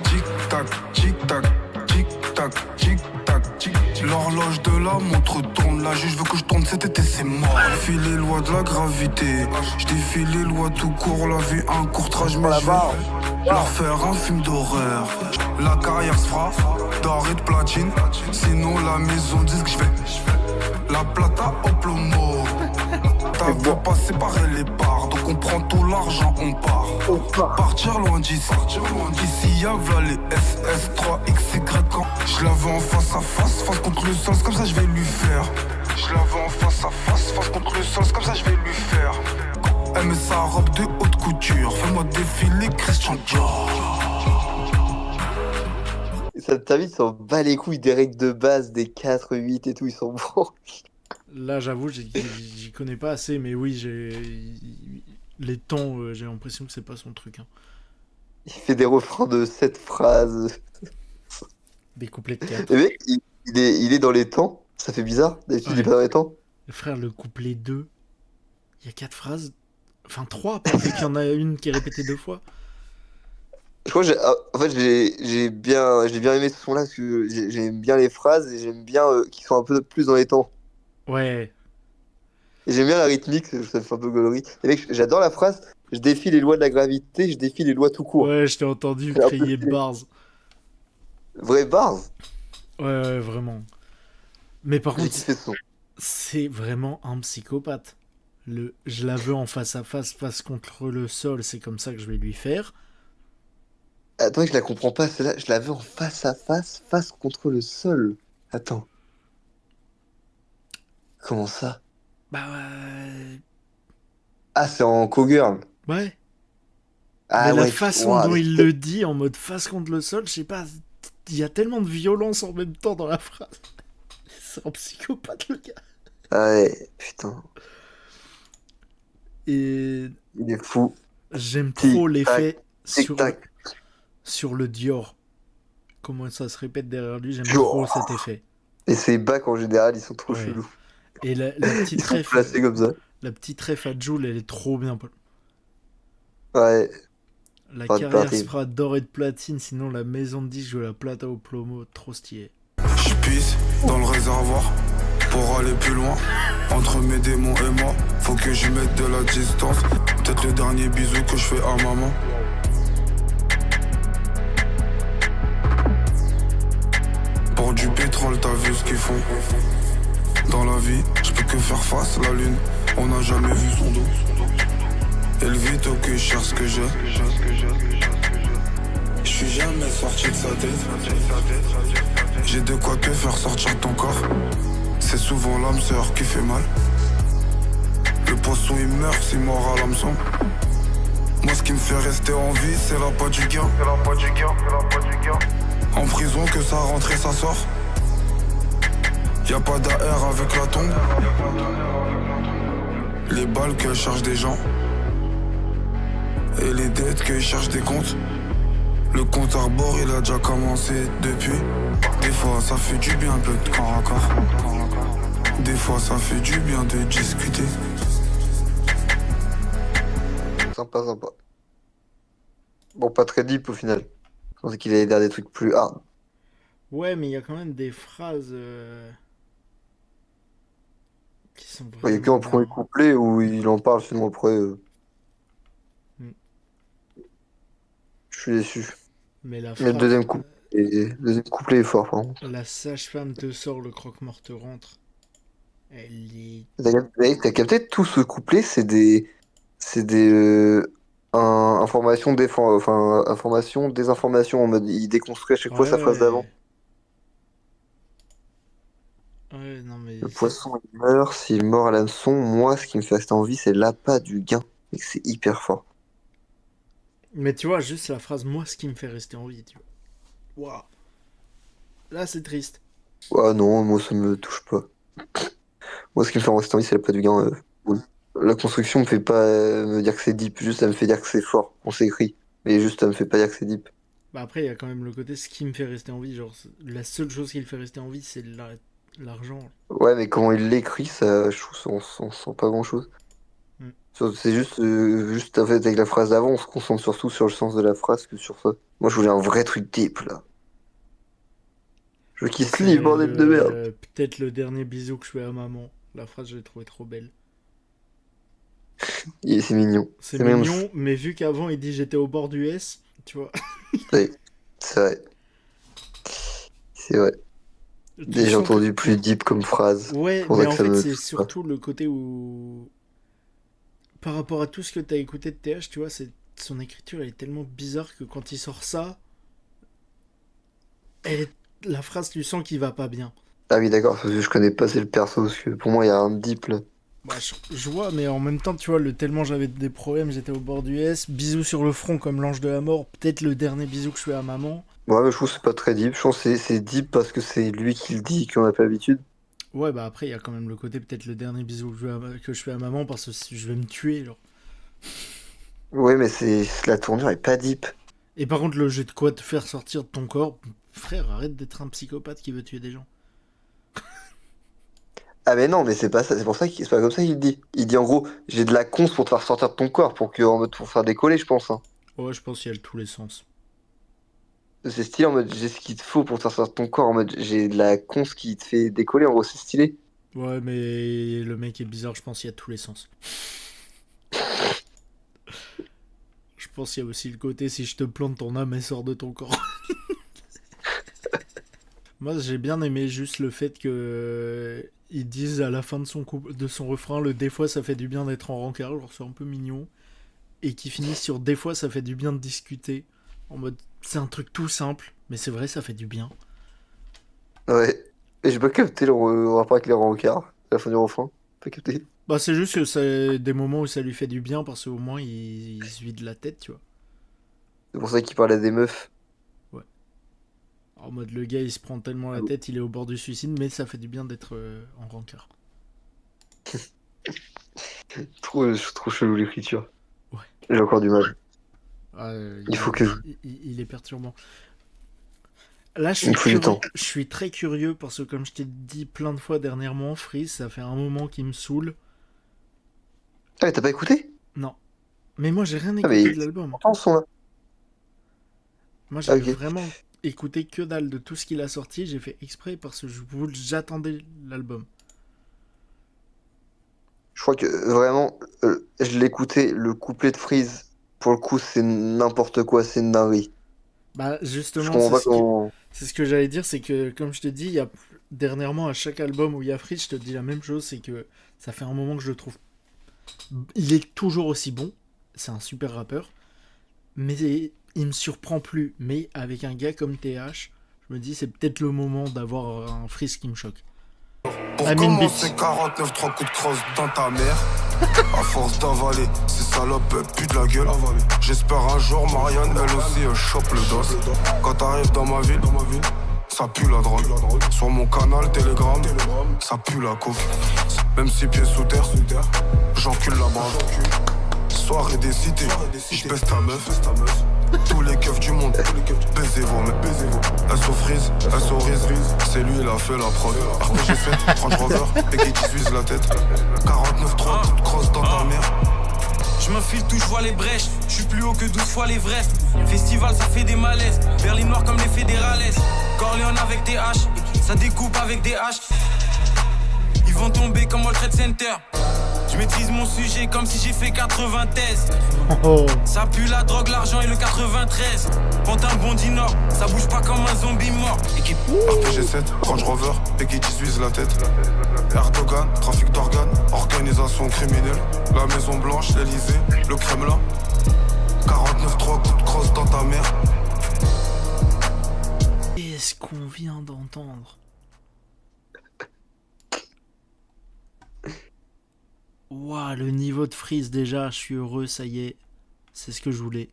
Tic tac, tic tac, tic tac, tic tac, tic. L'horloge de la montre tourne, la juge veut que je tourne cet été, c'est mort. Je défie les lois de la gravité, je défie les lois tout court, la vie un court trajet, mais je vais leur faire un film d'horreur. La carrière se fera d'or et de platine, sinon la maison disque je vais la plata au plomo. T'as vu pas séparer les parts, donc on prend tout l'argent, on part. Partir loin d'ici, ici y'a v'là les SS, 3XY quand je la veux en face à face, face contre le sol, c'est comme ça je vais lui faire. Je la veux en face à face, face contre le sol, c'est comme ça je vais lui faire. Elle met sa robe de haute couture, fais-moi défiler Christian Dior. Ta vie, ils s'en bat les couilles des règles de base, des 4, 8 et tout, ils s'en vont. Là, j'avoue, j'y connais pas assez, mais oui, les temps, j'ai l'impression que c'est pas son truc, hein. Il fait des refrains de 7 phrases. Des couplets de 4. Le mec, il est dans les temps. Ça fait bizarre. D'habitude, il est Ouais. pas dans les temps. Frère, le couplet 2, il y a 4 phrases. Enfin, 3, vu qu'il y en a une qui est répétée 2 fois. Je crois que en fait, j'ai bien aimé ce son-là parce que j'aime bien les phrases et j'aime bien qu'ils sont un peu plus dans les temps. Ouais, Et j'aime bien la rythmique, ça fait un peu gaulerie. Et mec, j'adore la phrase. Je défie les lois de la gravité, je défie les lois tout court. ouais, je t'ai entendu C'est un peu crier stylé. bars. Vrai bars. Ouais, ouais, vraiment. Mais par J'ai contre, kiffé ce son. c'est vraiment un psychopathe. Je la veux en face à face, face contre le sol, c'est comme ça que je vais lui faire. Attends, je la comprends pas, celle-là. Je la veux en face à face, face contre le sol. Attends, comment ça? Bah Ah, c'est en cowgirl. ouais. Mais Ah la ouais, façon ouah, dont mais il le dit en mode face contre le sol, je sais pas, il y a tellement de violence en même temps dans la phrase. C'est un psychopathe le gars. ah ouais, putain, Et il est fou. j'aime Tic trop tac, l'effet tic tac. sur le Dior. Comment ça se répète derrière lui, j'aime trop Genre. cet effet. Et ses bacs en général, ils sont trop Ouais. chelous. Et la Ils petite sont ref, placés comme ça. la petite ref à Jul, elle est trop bien. Ouais, La pas carrière se terrible. fera d'or et de platine, sinon la maison de disque de la plata au plomo, trop stylé. Je pisse dans le réservoir pour aller plus loin. Entre mes démons et moi, faut que j'y mette de la distance. Peut-être le dernier bisou que je fais à maman. Pour du pétrole, t'as vu ce qu'ils font. Dans la vie, je peux que faire face à la lune. On n'a jamais vu son dos. Et le vito que je cherche ce que j'ai. Je suis jamais sorti de sa tête. J'ai de quoi te faire sortir de ton corps. C'est souvent l'âme sœur qui fait mal. Le poisson il meurt, c'est mort à l'hameçon. Moi ce qui me fait rester en vie, c'est la pas du gain. En prison que ça rentre et ça sort. Y'a pas d'AR avec la tombe. Les balles que cherchent des gens. Et les dettes que cherchent des comptes. Le compte à rebours il a déjà commencé depuis. Des fois ça fait du bien peu de corps à corps. Des fois ça fait du bien de discuter. Sympa, sympa. Bon, pas très deep au final. Je pensais qu'il allait dire des trucs plus hard. Ouais, mais il y a quand même des phrases qui sont Il y a que en vraiment premier bien. couplet où il en parle, sinon après, Mm. je suis déçu. Mais la Mais le phrase, le deuxième couplet est fort, par contre. la sage-femme te sort, le croque-mort te rentre. Elle est... T'as capté tout ce couplet, c'est des informations, enfin, informations, désinformations en mode il déconstruit à chaque fois sa phrase d'avant. Ouais. Ouais, non mais... Le poisson il meurt, s'il mord à l'hameçon, moi ce qui me fait rester en vie c'est l'appât du gain. Et que c'est hyper fort. Mais tu vois, juste la phrase, moi, ce qui me fait rester en vie, tu vois. Waouh. Là, c'est triste. Ah non, moi ça me touche pas. Moi ce qui me fait rester en vie c'est l'appât du gain. Oui. La construction me fait pas me dire que c'est deep, juste ça me fait dire que c'est fort, on s'écrit. Mais juste ça me fait pas dire que c'est deep. Bah après, il y a quand même le côté, ce qui me fait rester en vie, genre, la seule chose qui le fait rester en vie, c'est l'argent. Ouais, mais comment il l'écrit, ça, je trouve on sent pas grand-chose. Mm. C'est juste en fait, avec la phrase d'avant, on se concentre surtout sur le sens de la phrase que sur ça. Moi, je voulais un vrai truc deep, là. Je veux qu'il se livre, bordel de merde. Peut-être le dernier bisou que je fais à maman. La phrase, je l'ai trouvée trop belle. C'est mignon. C'est même- mignon, mais vu qu'avant, il dit j'étais au bord du S, tu vois. Ouais, c'est vrai. C'est vrai. Tu J'ai sens que- entendu plus deep comme phrase. Ouais, Faudrait mais que en ça fait, me c'est touche pas. surtout le côté où... Par rapport à tout ce que t'as écouté de TH, tu vois, son écriture, elle est tellement bizarre que quand il sort ça, la phrase, tu sens qu'il va pas bien. Ah oui, d'accord, parce que je connais pas c'est le perso, parce que pour moi, il y a un deep, là. Bah, je vois, mais en même temps, tu vois, tellement j'avais des problèmes, j'étais au bord du S, bisous sur le front comme l'ange de la mort, peut-être le dernier bisou que je fais à maman. Ouais, mais je trouve que c'est pas très deep. Je pense que c'est deep parce que c'est lui qui le dit, qu'on n'a pas l'habitude. Ouais, bah après, il y a quand même le côté, peut-être le dernier bisou que je fais à maman, parce que je vais me tuer, genre. Ouais, mais la tournure est pas deep. Et par contre, le jeu de quoi te faire sortir de ton corps, frère, arrête d'être un psychopathe qui veut tuer des gens. Ah mais non, mais c'est pas ça, c'est pour ça qu'il c'est pas comme ça qu'il dit. Il dit en gros, j'ai de la cons pour te faire sortir de ton corps, en mode pour faire décoller, je pense. Hein. Ouais, je pense qu'il y a tous les sens. C'est stylé en mode j'ai ce qu'il te faut pour te faire sortir de ton corps, en mode j'ai de la cons qui te fait décoller, en gros c'est stylé. Ouais, mais le mec est bizarre, je pense qu'il y a tous les sens. Je pense qu'il y a aussi le côté, si je te plante ton âme, elle sort de ton corps. Moi, j'ai bien aimé juste le fait que ils disent à la fin de son refrain, des fois ça fait du bien d'être en rencard, genre c'est un peu mignon, et qu'ils finissent sur des fois ça fait du bien de discuter, en mode c'est un truc tout simple, mais c'est vrai ça fait du bien. Ouais. Et j'ai pas capté le rapport avec les rencarts, à la fin du refrain. Pas capté. Bah c'est juste que c'est des moments où ça lui fait du bien parce qu'au moins il se vide la tête, tu vois. C'est pour ça qu'il parlait des meufs. En mode le gars il se prend tellement la tête, il est au bord du suicide, mais ça fait du bien d'être en rencard. Je suis trop chelou l'écriture. Ouais. J'ai encore du mal. Il faut que- il est perturbant. Là, Il me faut du temps. je suis très curieux parce que, comme je t'ai dit plein de fois dernièrement, Freeze, ça fait un moment qu'il me saoule. Ah mais t'as pas écouté? Non. Mais moi, j'ai rien Ah écouté mais de l'album. entends ce son là. Moi, j'ai Ah, ok. vraiment écouté que dalle de tout ce qu'il a sorti. J'ai fait exprès parce que j'attendais l'album. Je crois que vraiment, je l'écoutais, le couplet de Freeze, pour le coup c'est n'importe quoi, c'est une dinguerie. Bah, Je justement, comprends pas comment... c'est ce que j'allais dire, c'est que, comme je te dis, dernièrement, à chaque album où il y a Freeze, je te dis la même chose, c'est que ça fait un moment que je le trouve. Il est toujours aussi bon, c'est un super rappeur, mais il me surprend plus. Mais avec un gars comme TH, je me dis, c'est peut-être le moment d'avoir un Freeze qui me choque. Pour I mean commencer, bitch. 49, 3 coups de crosse dans ta mère. À force d'avaler, ces salopes puent de la gueule. J'espère un jour, Marianne, elle aussi, chope le dos. Quand t'arrives dans ma ville, ça pue la drogue. Sur mon canal Telegram, ça pue la coke. Même si pieds sous terre, j'encule la brave. Soirée des cités, j'baisse ta meuf. Tous les keufs du monde, baisez-vous, mais baisez-vous. SO Freeze, SO Riz, c'est lui, il a fait la prod. RPG7, Range Rover, et qui t'uise la tête. 49, 3, coup de crosse dans ta mère. Je m'infile tout, je vois les brèches. Je suis plus haut que 12 fois l'Everest. Festival, ça fait des malaises. Berlin noir comme les fédérales. Corleone avec des haches. Ça découpe avec des haches. Ils vont tomber comme World Trade Center. Je maîtrise mon sujet comme si j'ai fait 80 thèses. Oh. Ça pue la drogue, l'argent et le 93. Pantin bondi nord, ça bouge pas comme un zombie mort. Équipe RPG7, Range Rover, et qui t'uise la tête. Erdogan, trafic d'organes, organisation criminelle. La Maison Blanche, l'Elysée, le Kremlin. 49-3 coups de crosse dans ta mère. Qu'est-ce qu'on vient d'entendre? Ouah, le niveau de Freeze déjà, je suis heureux, ça y est. C'est ce que je voulais.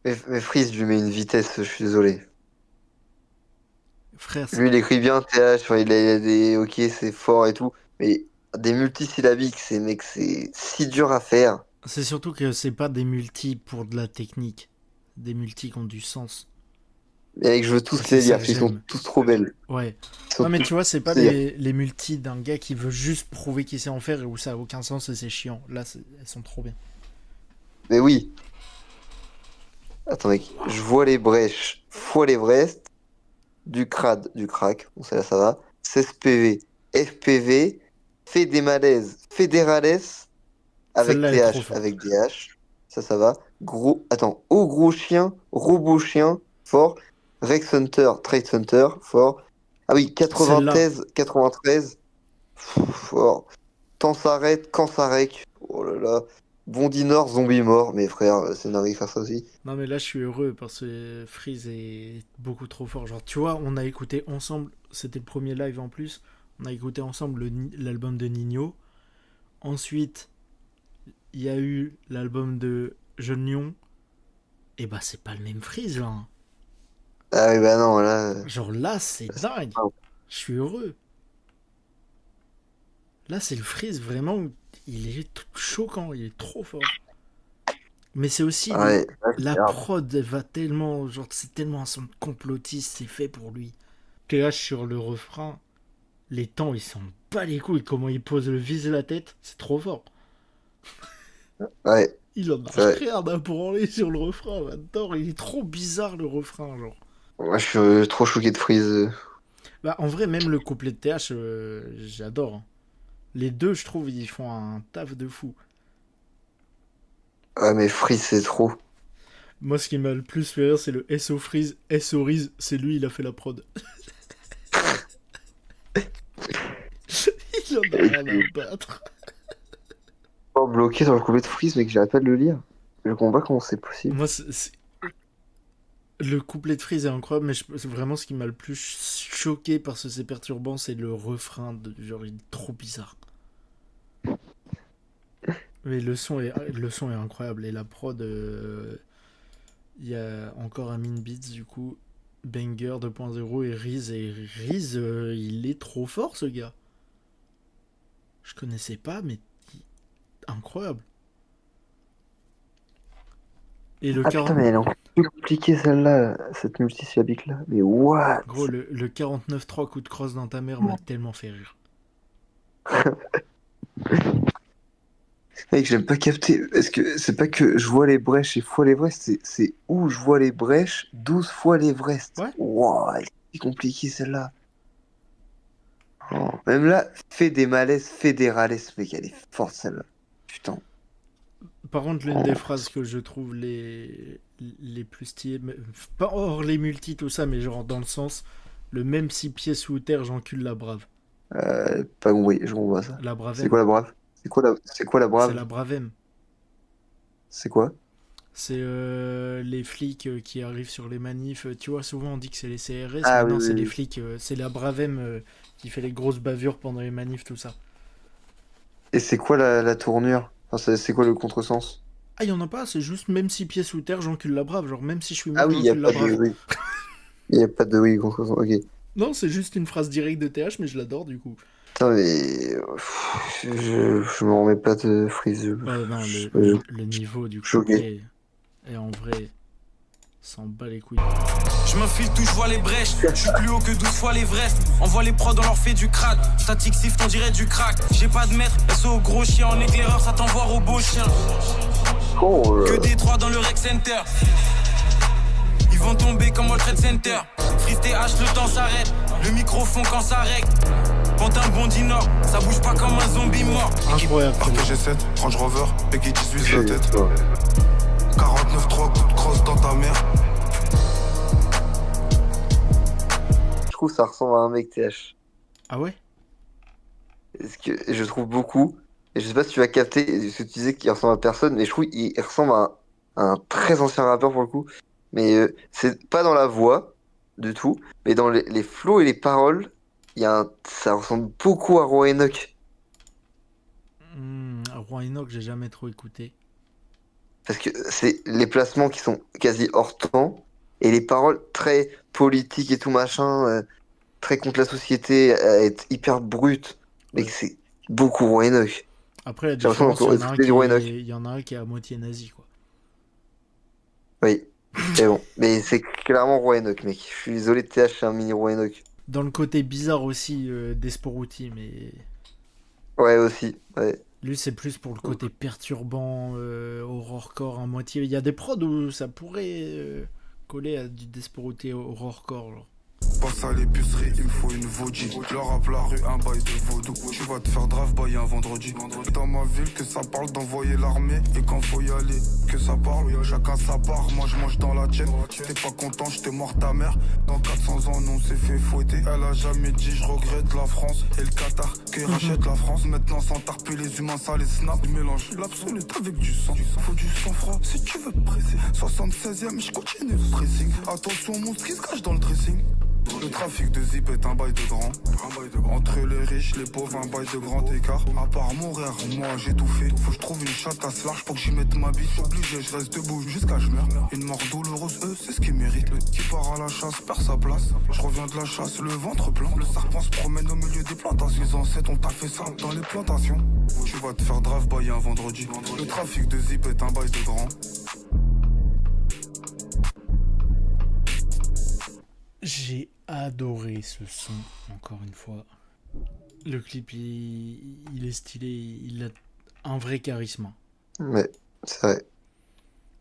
Mais Freeze, je lui mets une vitesse, je suis désolé. Frère, Lui, il écrit bien TH, enfin, il a des. Ok, c'est fort et tout. Mais des multisyllabiques, c'est si dur à faire. c'est surtout que c'est pas des multis pour de la technique. Des multis qui ont du sens. Et avec je veux tous C'est les ça lire, que ils sont j'aime. tous trop belles. Ouais. Ils sont Non mais tous- tu vois, c'est pas c'est- les multis d'un gars qui veut juste prouver qu'il sait en faire et où ça a aucun sens et c'est chiant. Là, elles sont trop bien. Mais oui. Attends, mec, je vois les brèches, fois l'Everest, du crade, du crack, bon, ça va. 16 PV, FPV, fait des malaises, fédérales, avec Celle-là est trop TH, forte. avec DH, ça va. Gros, attends, au gros chien, robot chien, fort. Rex Hunter, Trade Hunter, fort. Ah oui, 93, 93, fort. Temps s'arrête, quand s'arrête, oh là là. Bondi Nord, zombie mort, mes frères, c'est dingue de faire ça aussi. Non mais là, je suis heureux parce que Freeze est beaucoup trop fort. Genre, tu vois, on a écouté ensemble, c'était le premier live en plus, on a écouté ensemble l'album de Nino. Ensuite, il y a eu l'album de Jeune Lion. Et bah, c'est pas le même Freeze là. Hein. Ah oui, bah non, là. Genre là, c'est dingue. Je suis heureux. Là, c'est le Freeze vraiment. Il est choquant, il est trop fort. Mais c'est aussi Ouais, la grave. prod elle va tellement. Genre, c'est tellement un son complotiste, c'est fait pour lui. TH sur le refrain, les temps, ils s'en bat les couilles. Comment il pose le vis et la tête, c'est trop fort. Ouais, Il en a c'est vrai. rien à branler sur le refrain, j'adore. Il est trop bizarre le refrain, genre. Moi, je suis trop choqué de Freeze. Bah, en vrai, même le couplet de TH, j'adore. Hein. Les deux, je trouve, ils font un taf de fou. Ouais, mais Freeze, c'est trop. Moi, ce qui m'a le plus fait rire, c'est le SO Freeze, SO Riz, c'est lui, il a fait la prod. Il en a rien à battre. Oh, bloqué sur le couplet de Freeze, mec, j'arrête pas de le lire. Je comprends pas comment c'est possible. Moi, le couplet de Freeze est incroyable, mais c'est vraiment ce qui m'a le plus choqué parce que c'est perturbant, c'est le refrain. Genre, il est trop bizarre. Mais le son est incroyable. Et la prod, il y a encore un Mean Beats, du coup, Banger 2.0 et Riz. Et Riz, il est trop fort, ce gars. Je connaissais pas, mais incroyable. Et le Ah 40... putain, mais elle est encore plus compliquée celle-là, cette multisyllabique là. Mais what? Gros, le 49.3 coup de crosse dans ta mère m'a tellement fait rire. Mec, j'aime pas capter. Est-ce que c'est pas que je vois les brèches et fois l'Everest, c'est où je vois les brèches 12 fois l'Everest. Ouais. Wow, c'est compliqué celle-là. Oh, même là, fait des malaises fédérales, mec, elle est forte celle-là. Putain. Par contre, l'une des phrases que je trouve les plus stylées, pas hors les multis, tout ça, mais genre dans le sens, le même 6 pieds sous terre, j'encule la brave. Pas compris, je comprends pas ça. La brave C'est quoi la brave? C'est quoi la C'est brave? la bravem. C'est quoi? C'est les flics qui arrivent sur les manifs. Tu vois, souvent on dit que c'est les CRS, Ah mais oui, non, oui, c'est oui. les flics. C'est la bravem qui fait les grosses bavures pendant les manifs, tout ça. Et c'est quoi la tournure? Enfin, c'est quoi le contresens? Ah, y en a pas, c'est juste même 6 pieds sous terre, j'encule la brave. Genre, même si je suis Ah mort, oui, il y a j'encule la pas de brave. oui. Il y a pas de oui contresens. Ok. Non, c'est juste une phrase directe de TH, mais je l'adore du coup. Putain, mais je m'en remets pas de Freeze. Ouais, non, Je- le niveau du choqué. couplet est en vrai, s'en bat les couilles. Je m'infile tout, je vois les brèches. Je suis plus haut que 12 fois l'Everest. Envoie les prods, on leur fait du crade. Statique sift, on dirait du crack. J'ai pas de maître, SO au gros chien. En éclaireur, ça t'envoie au beau chien. Oh, Que des trois dans le Rec Center. Ils vont tomber comme au Trade Center. Freeze TH, le temps s'arrête. Le micro fond quand ça règle. Pantin bondi nord, ça bouge pas comme un zombie mort. Incroyable. RPG 7, Range Rover, Peggy 18 la tête. 49-3 coups de crosse dans ta mère. je trouve que ça ressemble à un mec TH. Ah ouais? ce que je trouve beaucoup, et je sais pas si tu vas capter ce que tu disais qu'il ressemble à personne, mais je trouve qu'il ressemble à un très ancien rappeur pour le coup. Mais c'est pas dans la voix du tout, mais dans les flows et les paroles, ça ressemble beaucoup à Roy Enoch. Roi Enoch, j'ai jamais trop écouté. Parce que c'est les placements qui sont quasi hors temps, et les paroles très politiques et tout machin, très contre la société, à être hyper brutes, mais que Ouais. c'est beaucoup Roy Enoch. Après, la J'ai l'impression différence, d'écouter du Roy Enoch. il y en a un qui est à moitié nazi, quoi. Oui, mais bon, mais c'est clairement Roy Enoch, mec. Je suis désolé, TH, c'est un mini Roy Enoch. Dans le côté bizarre aussi d'Esporuti, mais Ouais, aussi, ouais. lui, c'est plus pour le côté perturbant, horrorcore à moitié. Il y a des prods où ça pourrait coller à du Desporuti horrorcore, genre. Passe à l'épicerie, il me faut une Voji. Le rap, la rue, un bail de vaudou. Tu vas te faire drive-by un vendredi. Dans ma ville, que ça parle d'envoyer l'armée. Et quand faut y aller, que ça parle, chacun sa part. Moi je mange dans la tienne. T'es pas content, j'étais mort ta mère. Dans 400 ans, nous on s'est fait fouetter. Elle a jamais dit, je regrette la France. Et le Qatar, qui rachète la France. Maintenant, sans tarper les humains, ça les snap. Je mélange l'absolu avec du sang. Faut du sang-froid si tu veux te presser. 76ème, je continue le stressing. Attention, mon qui se cache dans le dressing. Le trafic de zip est un bail de grand. Entre les riches, les pauvres, un bail de grand écart. À part mourir, moi j'ai tout fait. Faut que je trouve une chatte assez large pour que j'y mette ma bite. Obligé, je reste debout jusqu'à je meurs. Une mort douloureuse, c'est ce qu'ils méritent. Le qui part à la chasse perd sa place. Je reviens de la chasse, le ventre plein. Le serpent se promène au milieu des plantations. Les ancêtres ont taffé ça dans les plantations. Tu vas te faire drive-by un vendredi. Le trafic de zip est un bail de grand. J'ai adoré ce son, encore une fois. Le clip, il est stylé, il a un vrai charisme. Ouais, c'est vrai.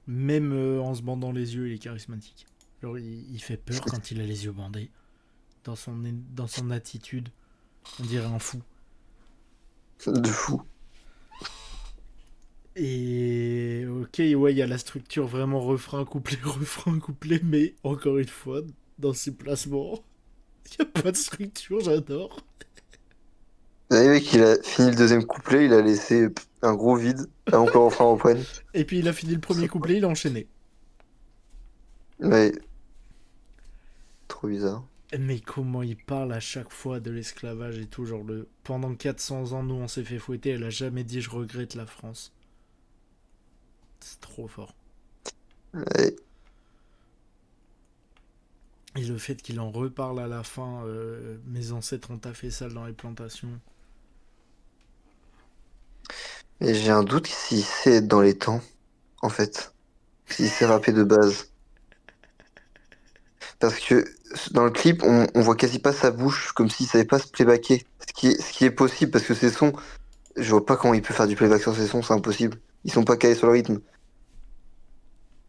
Même en se bandant les yeux, il est charismatique. Genre, il fait peur quand il a les yeux bandés. Dans son attitude, on dirait un fou. De fou. Et ok, ouais, il y a la structure vraiment refrain, couplet, mais encore une fois, dans ses placements, il n'y a pas de structure, j'adore. Vous savez, mec, il a fini le deuxième couplet, il a laissé un gros vide avant que le refrain reprenne. Et puis il a fini le premier couplet, il a enchaîné. Ouais. Trop bizarre. Mais comment il parle à chaque fois de l'esclavage et tout, genre pendant 400 ans, nous on s'est fait fouetter, elle a jamais dit je regrette la France. C'est trop fort. Ouais. Et le fait qu'il en reparle à la fin, mes ancêtres ont taffé sale dans les plantations. Et j'ai un doute s'il sait être dans les temps, en fait. S'il sait rapper de base. Parce que dans le clip, on voit quasi pas sa bouche, comme s'il savait pas se playbacker. Ce qui est possible, parce que ses sons, je vois pas comment il peut faire du playback sur ses sons, c'est impossible. Ils sont pas calés sur le rythme.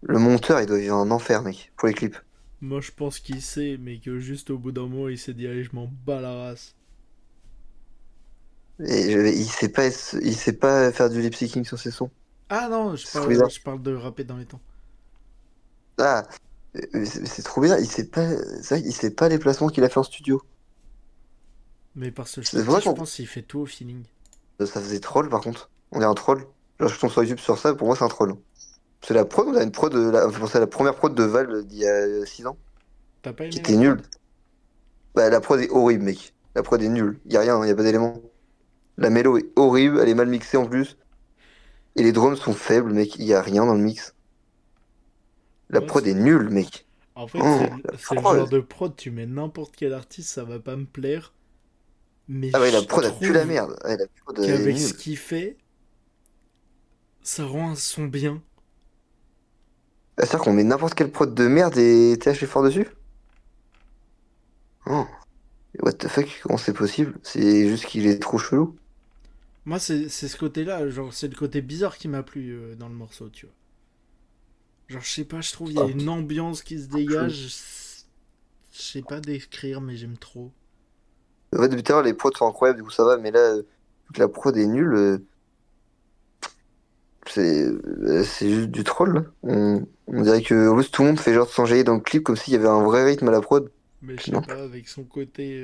Le monteur, il doit vivre un enfer, mec, pour les clips. Moi je pense qu'il sait, mais que juste au bout d'un moment il s'est dit allez, je m'en bats la race. Et il sait pas faire du lip syncing sur ses sons. Ah non, C'est trop bizarre. je parle de rapper dans les temps. Ah, mais c'est trop bizarre. Il sait pas les placements qu'il a fait en studio. Mais parce que je C'est t'ai dit, vrai je qu'on pense qu'il fait tout au feeling. ça faisait troll par contre. On est un troll. Genre, je tombe sur YouTube sur ça, pour moi c'est un troll. C'est la prod, on a une prod, on fait penser à la première prod de Val d'il y a 6 ans, T'as pas qui aimé la était nulle. prod? Bah, la prod est horrible, mec. La prod est nulle. Y a rien, y a pas d'éléments. La mélo est horrible, elle est mal mixée en plus. Et les drums sont faibles, mec. Y a rien dans le mix. La Moi, prod est nulle, mec. en fait, Oh, la c'est le prod. genre de prod, tu mets n'importe quel artiste, ça va pas me plaire. Mais Ah ouais, la je prod a pu la trouve merde. Ouais, la prod est qu'avec ce nulle. qu'il fait, ça rend un son bien. Bah, c'est-à-dire qu'on met n'importe quelle prod de merde et TH est fort dessus? Oh. What the fuck, comment c'est possible? C'est juste qu'il est trop chelou. Moi, c'est ce côté-là, genre, c'est le côté bizarre qui m'a plu dans le morceau, tu vois. Genre, je sais pas, je trouve il y a Ah, une ambiance qui se dégage. Je sais pas décrire, mais j'aime trop. en fait, depuis tout à l'heure, les prods sont incroyables, du coup ça va, mais là, vu que la prod est nulle, c'est juste du troll, là. On dirait que en plus, tout le monde fait genre de s'enjailler dans le clip comme s'il y avait un vrai rythme à la prod. Mais je sais Non. pas, avec son côté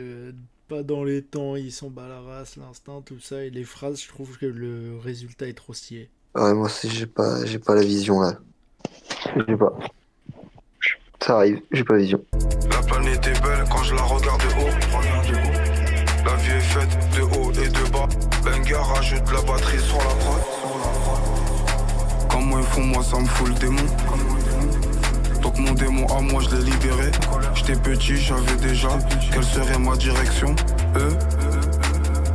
pas dans les temps, ils sont bas la race, l'instinct, tout ça. Et les phrases, je trouve que le résultat est trop stylé. Ouais, moi aussi, j'ai pas la vision là. J'ai pas. Ça arrive, j'ai pas la vision. La planète est belle quand je la regarde de haut. La vie est faite de haut et de bas. Benga rajoute la batterie sur la prod. Comment ils font, moi ça me fout le démon. Donc mon démon à moi je l'ai libéré. J'étais petit, j'avais déjà. Quelle serait ma direction?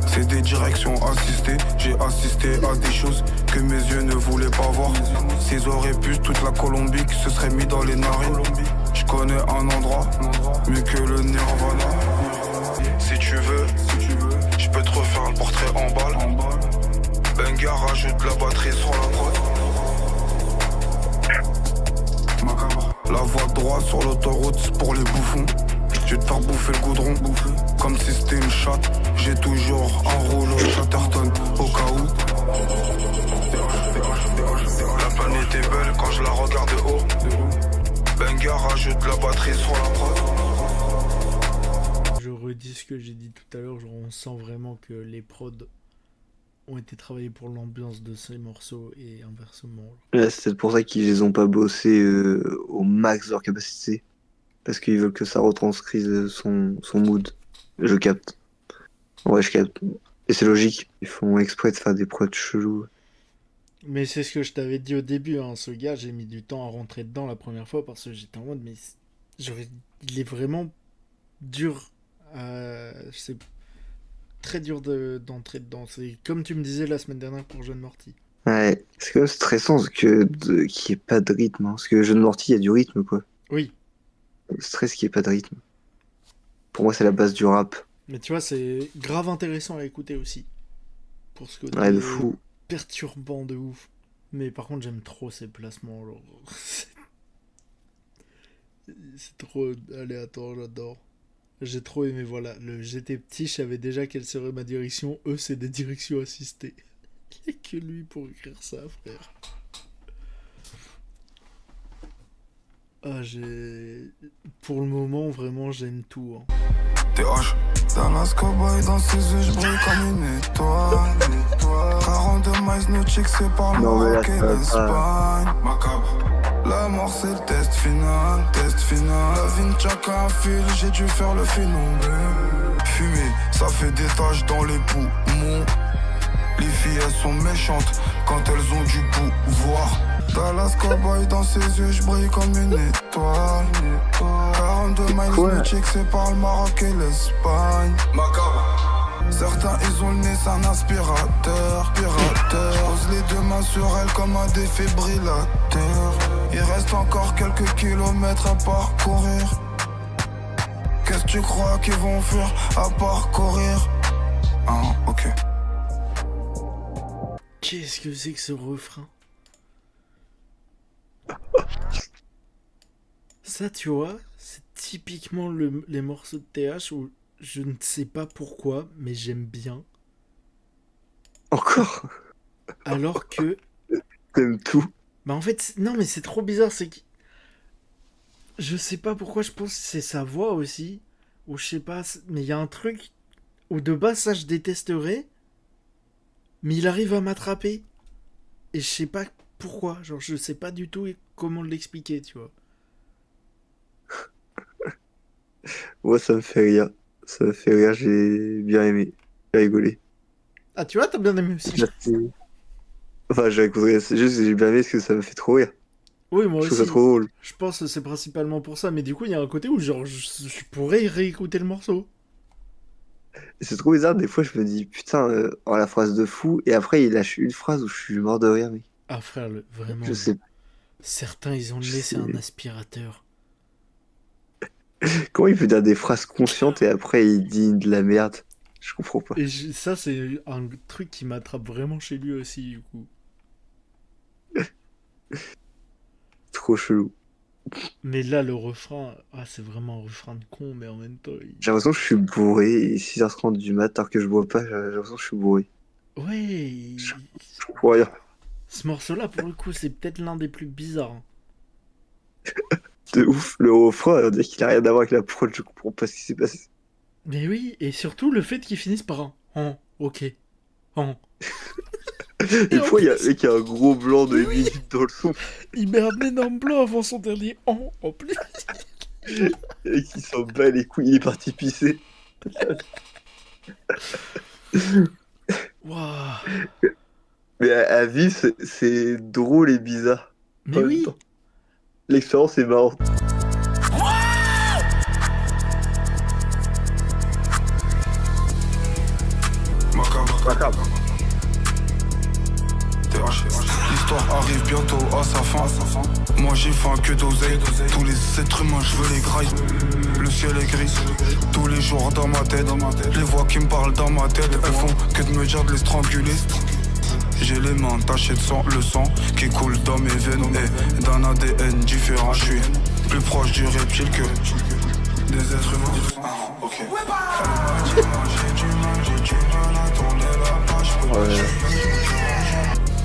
C'est des directions assistées. J'ai assisté à des choses que mes yeux ne voulaient pas voir. S'ils auraient pu toute la Colombie qui se serait mis dans les narines. Je connais un endroit mieux que le Nirvana. Si tu veux, je peux te refaire le portrait en balle. Benga rajoute la batterie sur la prod. Macabre. La voie droite sur l'autoroute c'est pour les bouffons. Je vais te faire bouffer le goudron comme si c'était une chatte. J'ai toujours un rouleau Chatterton au cas où. La planète est belle quand je la regarde de haut. Benga rajoute la batterie sur la prod. Je redis ce que j'ai dit tout à l'heure, genre on sent vraiment que les prods ont été travaillés pour l'ambiance de ces morceaux et inversement. Là, c'est peut-être pour ça qu'ils les ont pas bossés au max de leur capacité. Parce qu'ils veulent que ça retranscrise son mood. Je capte. Ouais, je capte. Et c'est logique. Ils font exprès de faire des prods chelous. Mais c'est ce que je t'avais dit au début, hein, ce gars, j'ai mis du temps à rentrer dedans la première fois parce que j'étais en mode, mais il est vraiment dur. C'est très dur d'entrer dedans. C'est comme tu me disais la semaine dernière pour John Morty. Ouais, c'est quand même stressant qu'il n'y ait pas de rythme. Hein. Parce que Jeune Morty, il y a du rythme, quoi. Oui, Le stress qu'il n'y ait pas de rythme. Pour moi, c'est la base du rap. mais tu vois, c'est grave intéressant à écouter aussi. Pour ce côté Ouais, de fou. perturbant de ouf. Mais par contre, j'aime trop ces placements. Genre. C'est trop aléatoire, j'adore. J'ai trop aimé, voilà. J'étais petit, je savais déjà quelle serait ma direction. Eux, c'est des directions assistées. Il n'y a que lui pour écrire ça, frère. Ah, Pour le moment, vraiment, j'aime tout. Hein. TH. Dallas Cowboy dans ses yeux, je brille comme une étoile. 42 miles nautique, c'est par le Non, mais là, Maroc et ça va l'Espagne. Macabre. La mort, c'est le test final. La vie ne tient qu'à un fil, j'ai dû faire le phénomène. Fumer, ça fait des taches dans les poumons. Les filles, elles sont méchantes quand elles ont du pouvoir. Dallas Cowboy dans ses yeux, je brille comme une étoile. 42 miles nautique, c'est par le Maroc et l'Espagne. Macabre. Certains, ils ont le nez, c'est un aspirateur. Je pose les deux mains sur elle comme un défibrillateur. Il reste encore quelques kilomètres à parcourir. Qu'est-ce que tu crois qu'ils vont faire à parcourir? Ah, ok. Qu'est-ce que c'est que ce refrain? Ça, tu vois, c'est typiquement les morceaux de TH où je ne sais pas pourquoi, mais j'aime bien. Encore? Alors que... T'aimes tout? Bah en fait, non mais c'est trop bizarre, c'est que... Je sais pas pourquoi, je pense que c'est sa voix aussi. Ou je sais pas, mais il y a un truc où de base ça je détesterais. Mais il arrive à m'attraper. Et je sais pas pourquoi, genre je sais pas du tout comment l'expliquer, tu vois. Moi, ça me fait rire. Ça me fait rire, j'ai bien aimé. J'ai rigolé. Ah tu vois, t'as bien aimé aussi. Enfin, j'ai rigolé, c'est juste que j'ai bien aimé parce que ça me fait trop rire. Oui, moi Je trouve aussi. ça trop drôle. Je pense que c'est principalement pour ça, mais du coup il y a un côté où genre je pourrais réécouter le morceau. Et c'est trop bizarre, des fois je me dis putain, oh, la phrase de fou, et après il lâche une phrase où je suis mort de rire, mec. Ah frère, vraiment. Je sais Certains ils ont le Je nez, c'est un sais. aspirateur. comment il peut dire des phrases conscientes et après il dit de la merde. Je comprends pas. Et ça c'est un truc qui m'attrape vraiment chez lui aussi du coup. Trop chelou. Mais là le refrain, ah c'est vraiment un refrain de con, mais en même temps, J'ai l'impression que je suis bourré, et 6h30 du mat, alors que je bois pas, j'ai l'impression que je suis bourré. ouais. Je comprends rien. Ce morceau-là pour le coup c'est peut-être l'un des plus bizarres. Hein. De ouf, le refrain, on dirait qu'il a rien à voir avec la prod, je comprends pas ce qui s'est passé. Mais oui, et surtout le fait qu'ils finissent par un ok. En. Des en fois, il y a plus- mec, il y a un gros blanc de Mais 1 oui. minute dans le son Il met un énorme blanc avant son dernier en plus. et qui s'en bat les couilles. Il est parti pisser. Waouh. Mais à vivre, c'est drôle et bizarre. Mais en même oui. temps. L'expérience est marrante. Macabre. L'histoire arrive bientôt à sa fin. Moi j'ai faim que d'oseille. Tous les êtres humains je veux les grailles. Le ciel est gris. Tous les jours dans ma tête. Les voix qui me parlent dans ma tête. Elles font que de me dire de les stranguler. J'ai les mains tachées de sang, le sang qui coule dans mes veines. Et d'un ADN différent, je suis plus proche du reptile que des êtres humains. Ok.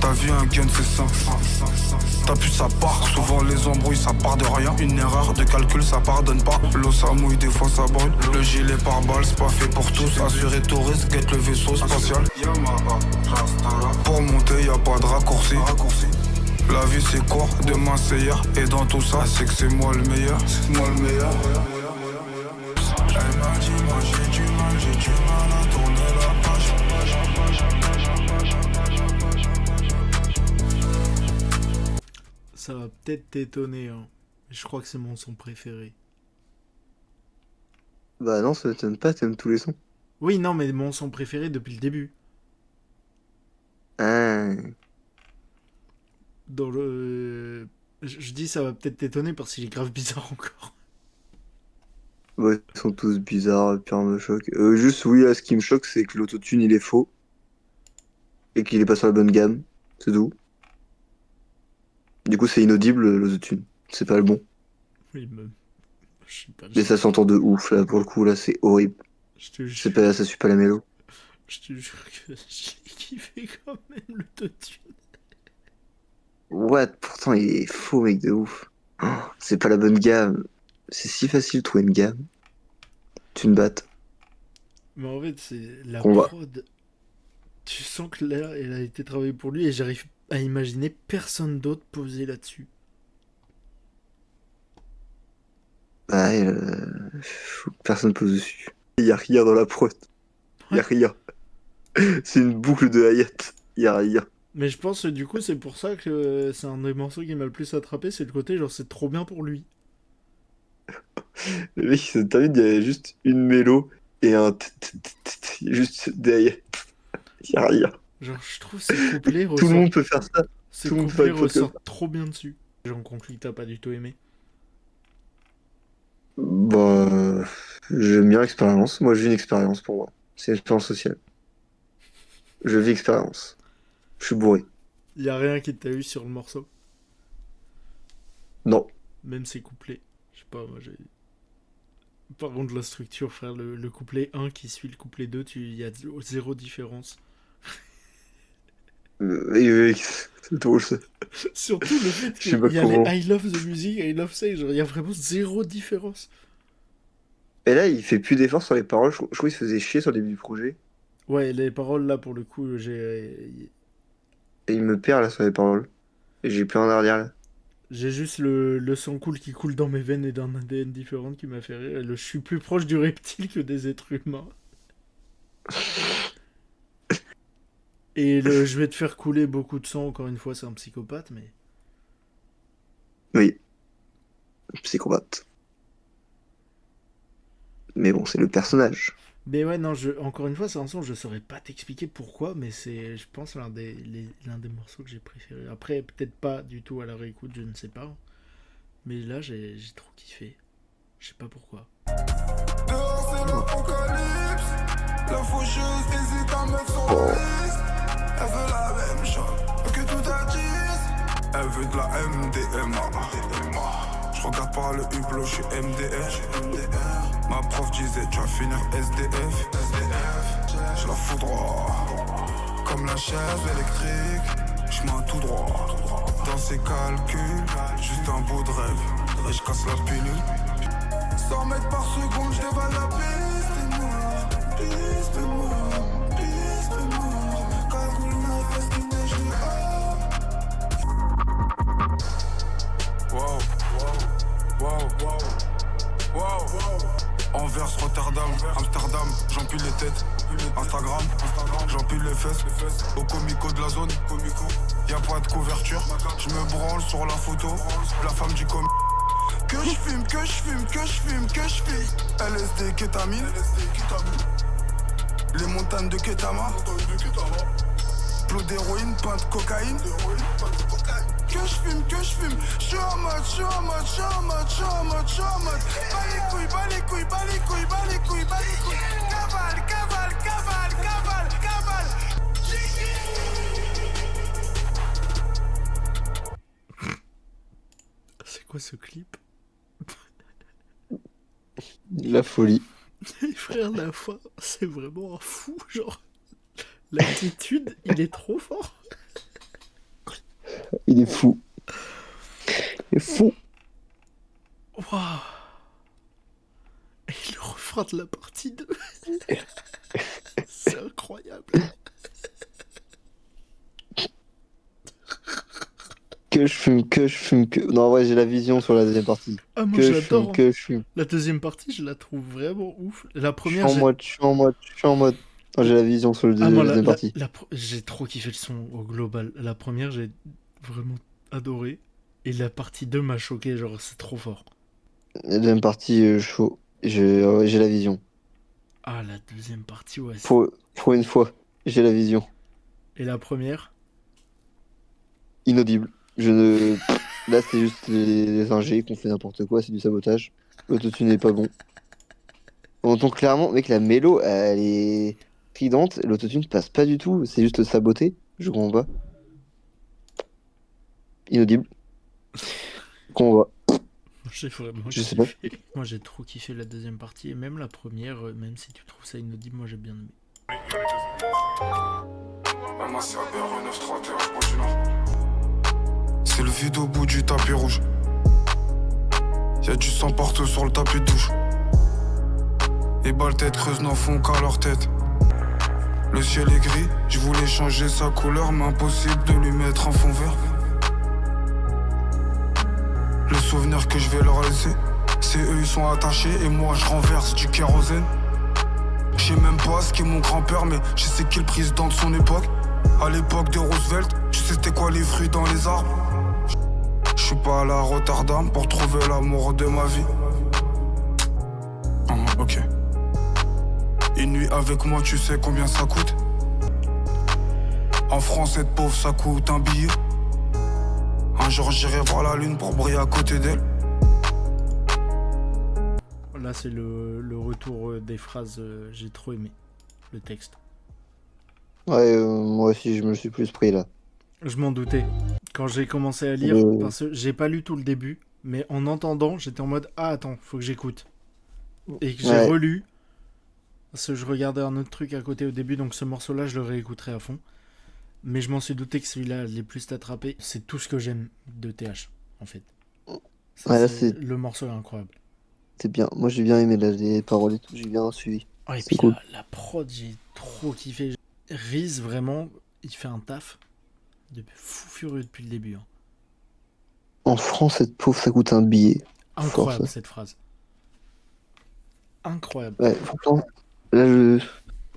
T'as vu un gun, c'est ça. T'as pu ça part, souvent les embrouilles ça part de rien. Une erreur de calcul ça pardonne pas. L'eau ça mouille, des fois ça brûle. Le gilet par balle c'est pas fait pour tous. Assuré touriste, guette le vaisseau spatial. Pour monter y a pas de raccourci. La vie c'est court, demain c'est hier. Et dans tout ça c'est que c'est moi le meilleur. C'est moi le meilleur. Elle m'a dit moi j'ai du mal à tourner la page. Ça va peut-être t'étonner, hein. Je crois que c'est mon son préféré. Bah non, ça m'étonne pas, t'aimes tous les sons. Oui, non, mais mon son préféré depuis le début. Ah. Dans le... Je dis ça va peut-être t'étonner parce qu'il est grave bizarre encore. Ouais, ils sont tous bizarres, pire me choque. Juste, oui, là, ce qui me choque, c'est que l'autotune, il est faux. Et qu'il est pas sur la bonne gamme. C'est tout. Du coup, c'est inaudible, l'autotune. C'est pas le bon. Oui, mais... Je sais pas, Mais ça s'entend de ouf, là, pour le coup, là, c'est horrible. je te C'est jure, pas, ça suit pas la mélo. je te jure que j'ai kiffé quand même l'autotune. Ouais, pourtant, il est faux, mec, de ouf. Oh, c'est pas la bonne gamme. C'est si facile de trouver une gamme. Tu une battes. Mais en fait, c'est la Combat. prod. Tu sens que là, elle a été travaillée pour lui et j'arrive à imaginer personne d'autre poser là-dessus. Ouais, faut que personne pose dessus. Il y a rien dans la prod. Il y a rien. C'est une boucle de Hayat. Il y a rien. Mais je pense que du coup, c'est pour ça que c'est un des morceaux qui m'a le plus attrapé, c'est le côté genre c'est trop bien pour lui. Le mec, il termine, il y a juste une mélo et un juste des Hayat. Il y a rien. Genre, je trouve ces couplets Tout le monde peut faire ça. ces tout le monde fait couplets un truc comme ressortent trop bien dessus. J'en conclus que t'as pas du tout aimé. Bah, j'aime bien l'expérience. Moi, je vis une expérience pour moi. C'est une expérience sociale. Je vis expérience. Je suis bourré. Y a rien qui t'a eu sur le morceau. Non. Même ses couplets. Je sais pas, moi j'ai. Par contre, la structure, frère, le couplet 1 qui suit le couplet 2, il y a zéro différence. C'est drôle ça. Surtout le fait Je sais pas qu'il y a comment. les I love the music, I love say, genre il y a vraiment zéro différence. Et là, il fait plus d'efforts sur les paroles. Je crois qu'il se faisait chier sur le début du projet. Ouais, les paroles là, pour le coup, Et il me perd là sur les paroles. Et j'ai plus rien à redire là. j'ai juste le sang cool qui coule dans mes veines et d'un ADN différent qui m'a fait rire. Je suis plus proche du reptile que des êtres humains. Et je vais te faire couler beaucoup de sang, encore une fois, c'est un psychopathe, mais... Oui. Psychopathe. Mais bon, c'est le personnage. Mais ouais, non, encore une fois, c'est un son, je saurais pas t'expliquer pourquoi, mais c'est, je pense, l'un des morceaux que j'ai préféré. Après, peut-être pas du tout à la réécoute, je ne sais pas. Mais là, j'ai trop kiffé. Je sais pas pourquoi. Dehors c'est l'apocalypse. La faucheuse hésite à mettre son liste. Elle veut la même chose que tout à dise. Elle veut de la MDMA. Je regarde par le hublot, je suis MDR. Ma prof disait tu vas finir SDF. Je la foudroie comme la chaise électrique. Je m'en tout droit dans ses calculs. Juste un bout de rêve et je casse la pilule. 100 mètres par seconde, je dévale la piste. Et nous Piste de mort, cagoule naïve, qui neige wow, Anvers, Rotterdam, Amsterdam, j'empile les têtes. Instagram, j'empile les fesses. Au comico de la zone, y'a pas de couverture. Je me branle sur la photo, la femme du comico. Que je fume, LSD, kétamine. Les montagnes de Ketama. Plot d'héroïne, pain de cocaïne. Que je fume, j'suis en mode. Bas les couilles. Cavale. C'est quoi ce clip? La folie. Frère, la fin, c'est vraiment un fou, genre. L'attitude, il est trop fort. Il est fou. Waouh. Et le refrain de la partie 2. C'est incroyable. Que je fume. Non, en vrai, j'ai la vision sur la deuxième partie. Ah, moi Que je j'adore. fume. La deuxième partie, je la trouve vraiment ouf. La Je première, suis en mode. Non, j'ai la vision sur la deuxième partie. j'ai trop kiffé le son au global. La première, j'ai vraiment adoré. Et la partie 2 m'a choqué, genre c'est trop fort. La deuxième partie, chaud. J'ai la vision. Ah, la deuxième partie, ouais. Pour une fois, j'ai la vision. Et la première? Inaudible. Là, c'est juste les ingés qui ont fait n'importe quoi, c'est du sabotage. L'autotune n'est pas bon. On entend clairement, mec, la mélo, elle est stridente, l'autotune passe pas du tout, c'est juste saboté. Je comprends pas. Inaudible. Qu'on voit. J'ai vraiment Je sais kiffé. Moi j'ai trop kiffé la deuxième partie et même la première, même si tu trouves ça inaudible, moi j'ai bien aimé. C'est le vide au bout du tapis rouge. Y'a du sang partout sur le tapis de douche. Les balles tête creuses n'en font qu'à leur tête. Le ciel est gris, je voulais changer sa couleur, mais impossible de lui mettre un fond vert. Le souvenir que je vais leur laisser, c'est eux ils sont attachés et moi je renverse du kérosène. Je sais même pas ce qu'est mon grand-père, mais je sais qu'il est le président de son époque. À l'époque de Roosevelt, tu sais c'était quoi les fruits dans les arbres. Je suis pas allé à Rotterdam pour trouver l'amour de ma vie. Ok. Une nuit avec moi, tu sais combien ça coûte? En France, être pauvre, ça coûte un billet. Un jour, j'irai voir la lune pour briller à côté d'elle. Là c'est le retour des phrases, j'ai trop aimé le texte. Ouais, moi aussi, je me suis plus pris là. Je m'en doutais. Quand j'ai commencé à lire, parce que j'ai pas lu tout le début, mais en entendant, j'étais en mode ah attends, faut que j'écoute. Et que j'ai relu, parce que je regardais un autre truc à côté au début, donc ce morceau-là, je le réécouterai à fond. Mais je m'en suis douté que celui-là allait plus t'attraper. C'est tout ce que j'aime de TH, en fait. Ça, Ouais, là, le morceau est incroyable. C'est bien. Moi, j'ai bien aimé là, les paroles et tout, j'ai bien suivi. Oh, et C'est puis cool. la prod, j'ai trop kiffé. Riz, vraiment, il fait un taf de fou furieux depuis le début. Hein. En France, être pauvre, ça coûte un billet. Incroyable Force. cette phrase. Incroyable. Ouais, pourtant, là, le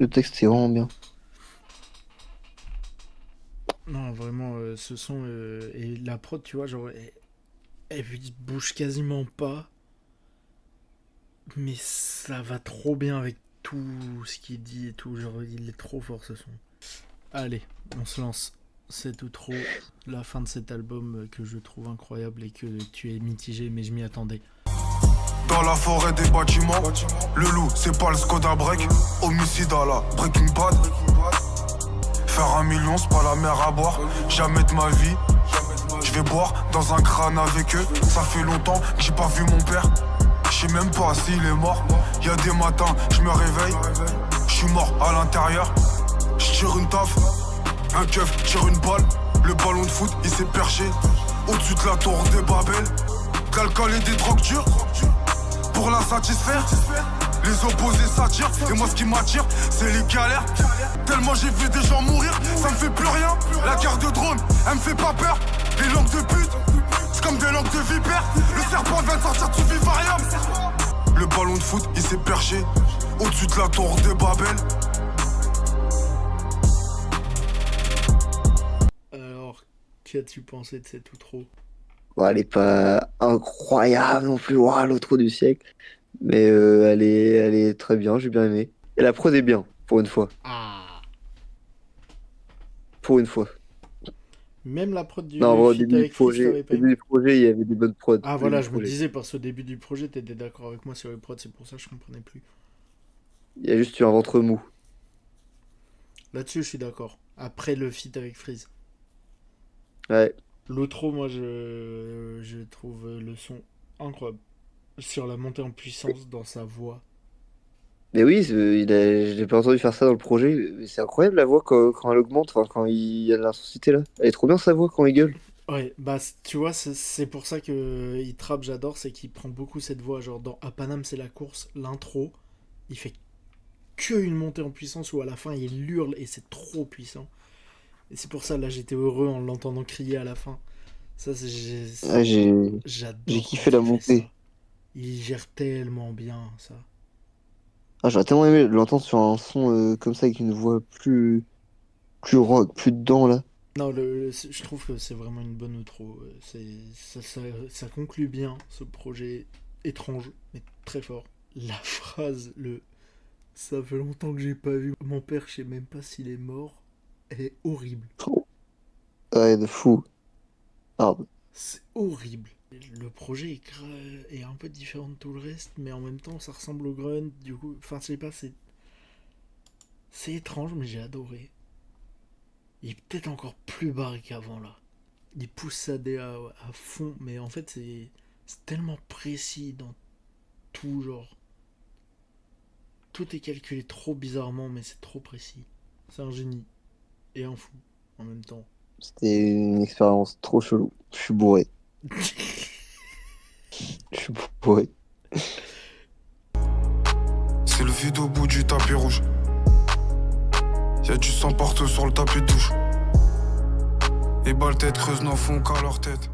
texte est vraiment bien. Non, vraiment, ce son et la prod, tu vois, genre, elle bouge quasiment pas. Mais ça va trop bien avec tout ce qu'il dit et tout. Genre, il est trop fort ce son. Allez, on se lance. C'est tout trop la fin de cet album que je trouve incroyable et que tu es mitigé, mais je m'y attendais. Dans la forêt des bâtiments, le loup, c'est pas le Skoda Break. Homicide à la Breaking Bad. Faire 1 million, c'est pas la mer à boire. Jamais de ma vie. Je vais boire dans un crâne avec eux. Ça fait longtemps que j'ai pas vu mon père. Je sais même pas s'il est mort. Y'a des matins, je me réveille. Je suis mort à l'intérieur. Je tire une taf. Un keuf tire une balle. Le ballon de foot, il s'est perché au-dessus de la tour de Babel. L'alcool et des drogues dures pour la satisfaire. Les opposés s'attirent, et moi ce qui m'attire, c'est les galères. Tellement j'ai vu des gens mourir, ça me fait plus rien. La guerre de drone, elle me fait pas peur. Les langues de pute, c'est comme des langues de vipère. Le serpent vient de sortir de son vivarium. Le ballon de foot, il s'est perché au-dessus de la tour de Babel. Alors, qu'as-tu pensé de cette outro? Bon, elle est pas incroyable non plus, ouah, l'autre du siècle. Mais elle est très bien, j'ai bien aimé. Et la prod est bien, pour une fois. Ah. Pour une fois. Même la prod du Non, au feat début du avec Freeze, projet, t'avais au pas début aimé? du projet, il y avait des bonnes prods. Ah Au voilà, début je du me projet. disais, parce qu'au début du projet, t'étais d'accord avec moi sur les prods, c'est pour ça que je comprenais plus. Il y a juste eu un ventre mou. Là-dessus, je suis d'accord. Après le feat avec Freeze. Ouais. L'outro, moi, je trouve le son incroyable. Sur la montée en puissance dans sa voix. Mais oui, je l'ai pas entendu faire ça dans le projet. Mais c'est incroyable la voix quand elle augmente, enfin, quand il y a de l'intensité là. Elle est trop bien sa voix quand il gueule. Ouais, bah tu vois, c'est pour ça que il trap, j'adore, c'est qu'il prend beaucoup cette voix. Genre dans À Paname, c'est la course, l'intro, il fait que une montée en puissance où à la fin il hurle et c'est trop puissant. Et c'est pour ça, là, j'étais heureux en l'entendant crier à la fin. Ça, Ah, j'adore j'ai quand kiffé la il fait montée. ça. Il gère tellement bien ça. Ah, j'aurais tellement aimé l'entendre sur un son comme ça avec une voix plus rock, plus dedans là. Non, je trouve que c'est vraiment une bonne outro. Ça conclut bien ce projet étrange, mais très fort. La phrase, ça fait longtemps que j'ai pas vu mon père, je sais même pas s'il est mort, elle est horrible. Oh. Ouais, de fou. Ah, C'est horrible. Le projet est un peu différent de tout le reste, mais en même temps, ça ressemble au Grunt. Du coup, enfin, je sais pas, c'est étrange, mais j'ai adoré. Il est peut-être encore plus barré qu'avant là. Il pousse sa DA à fond, mais en fait, c'est tellement précis dans tout, genre. Tout est calculé trop bizarrement, mais c'est trop précis. C'est un génie. Et un fou, en même temps. c'était une expérience trop chelou. Je suis bourré. Je suis bourré. C'est le vide au bout du tapis rouge. Y'a du sang partout sur le tapis de douche. Les balles tête creuses n'en font qu'à leur tête.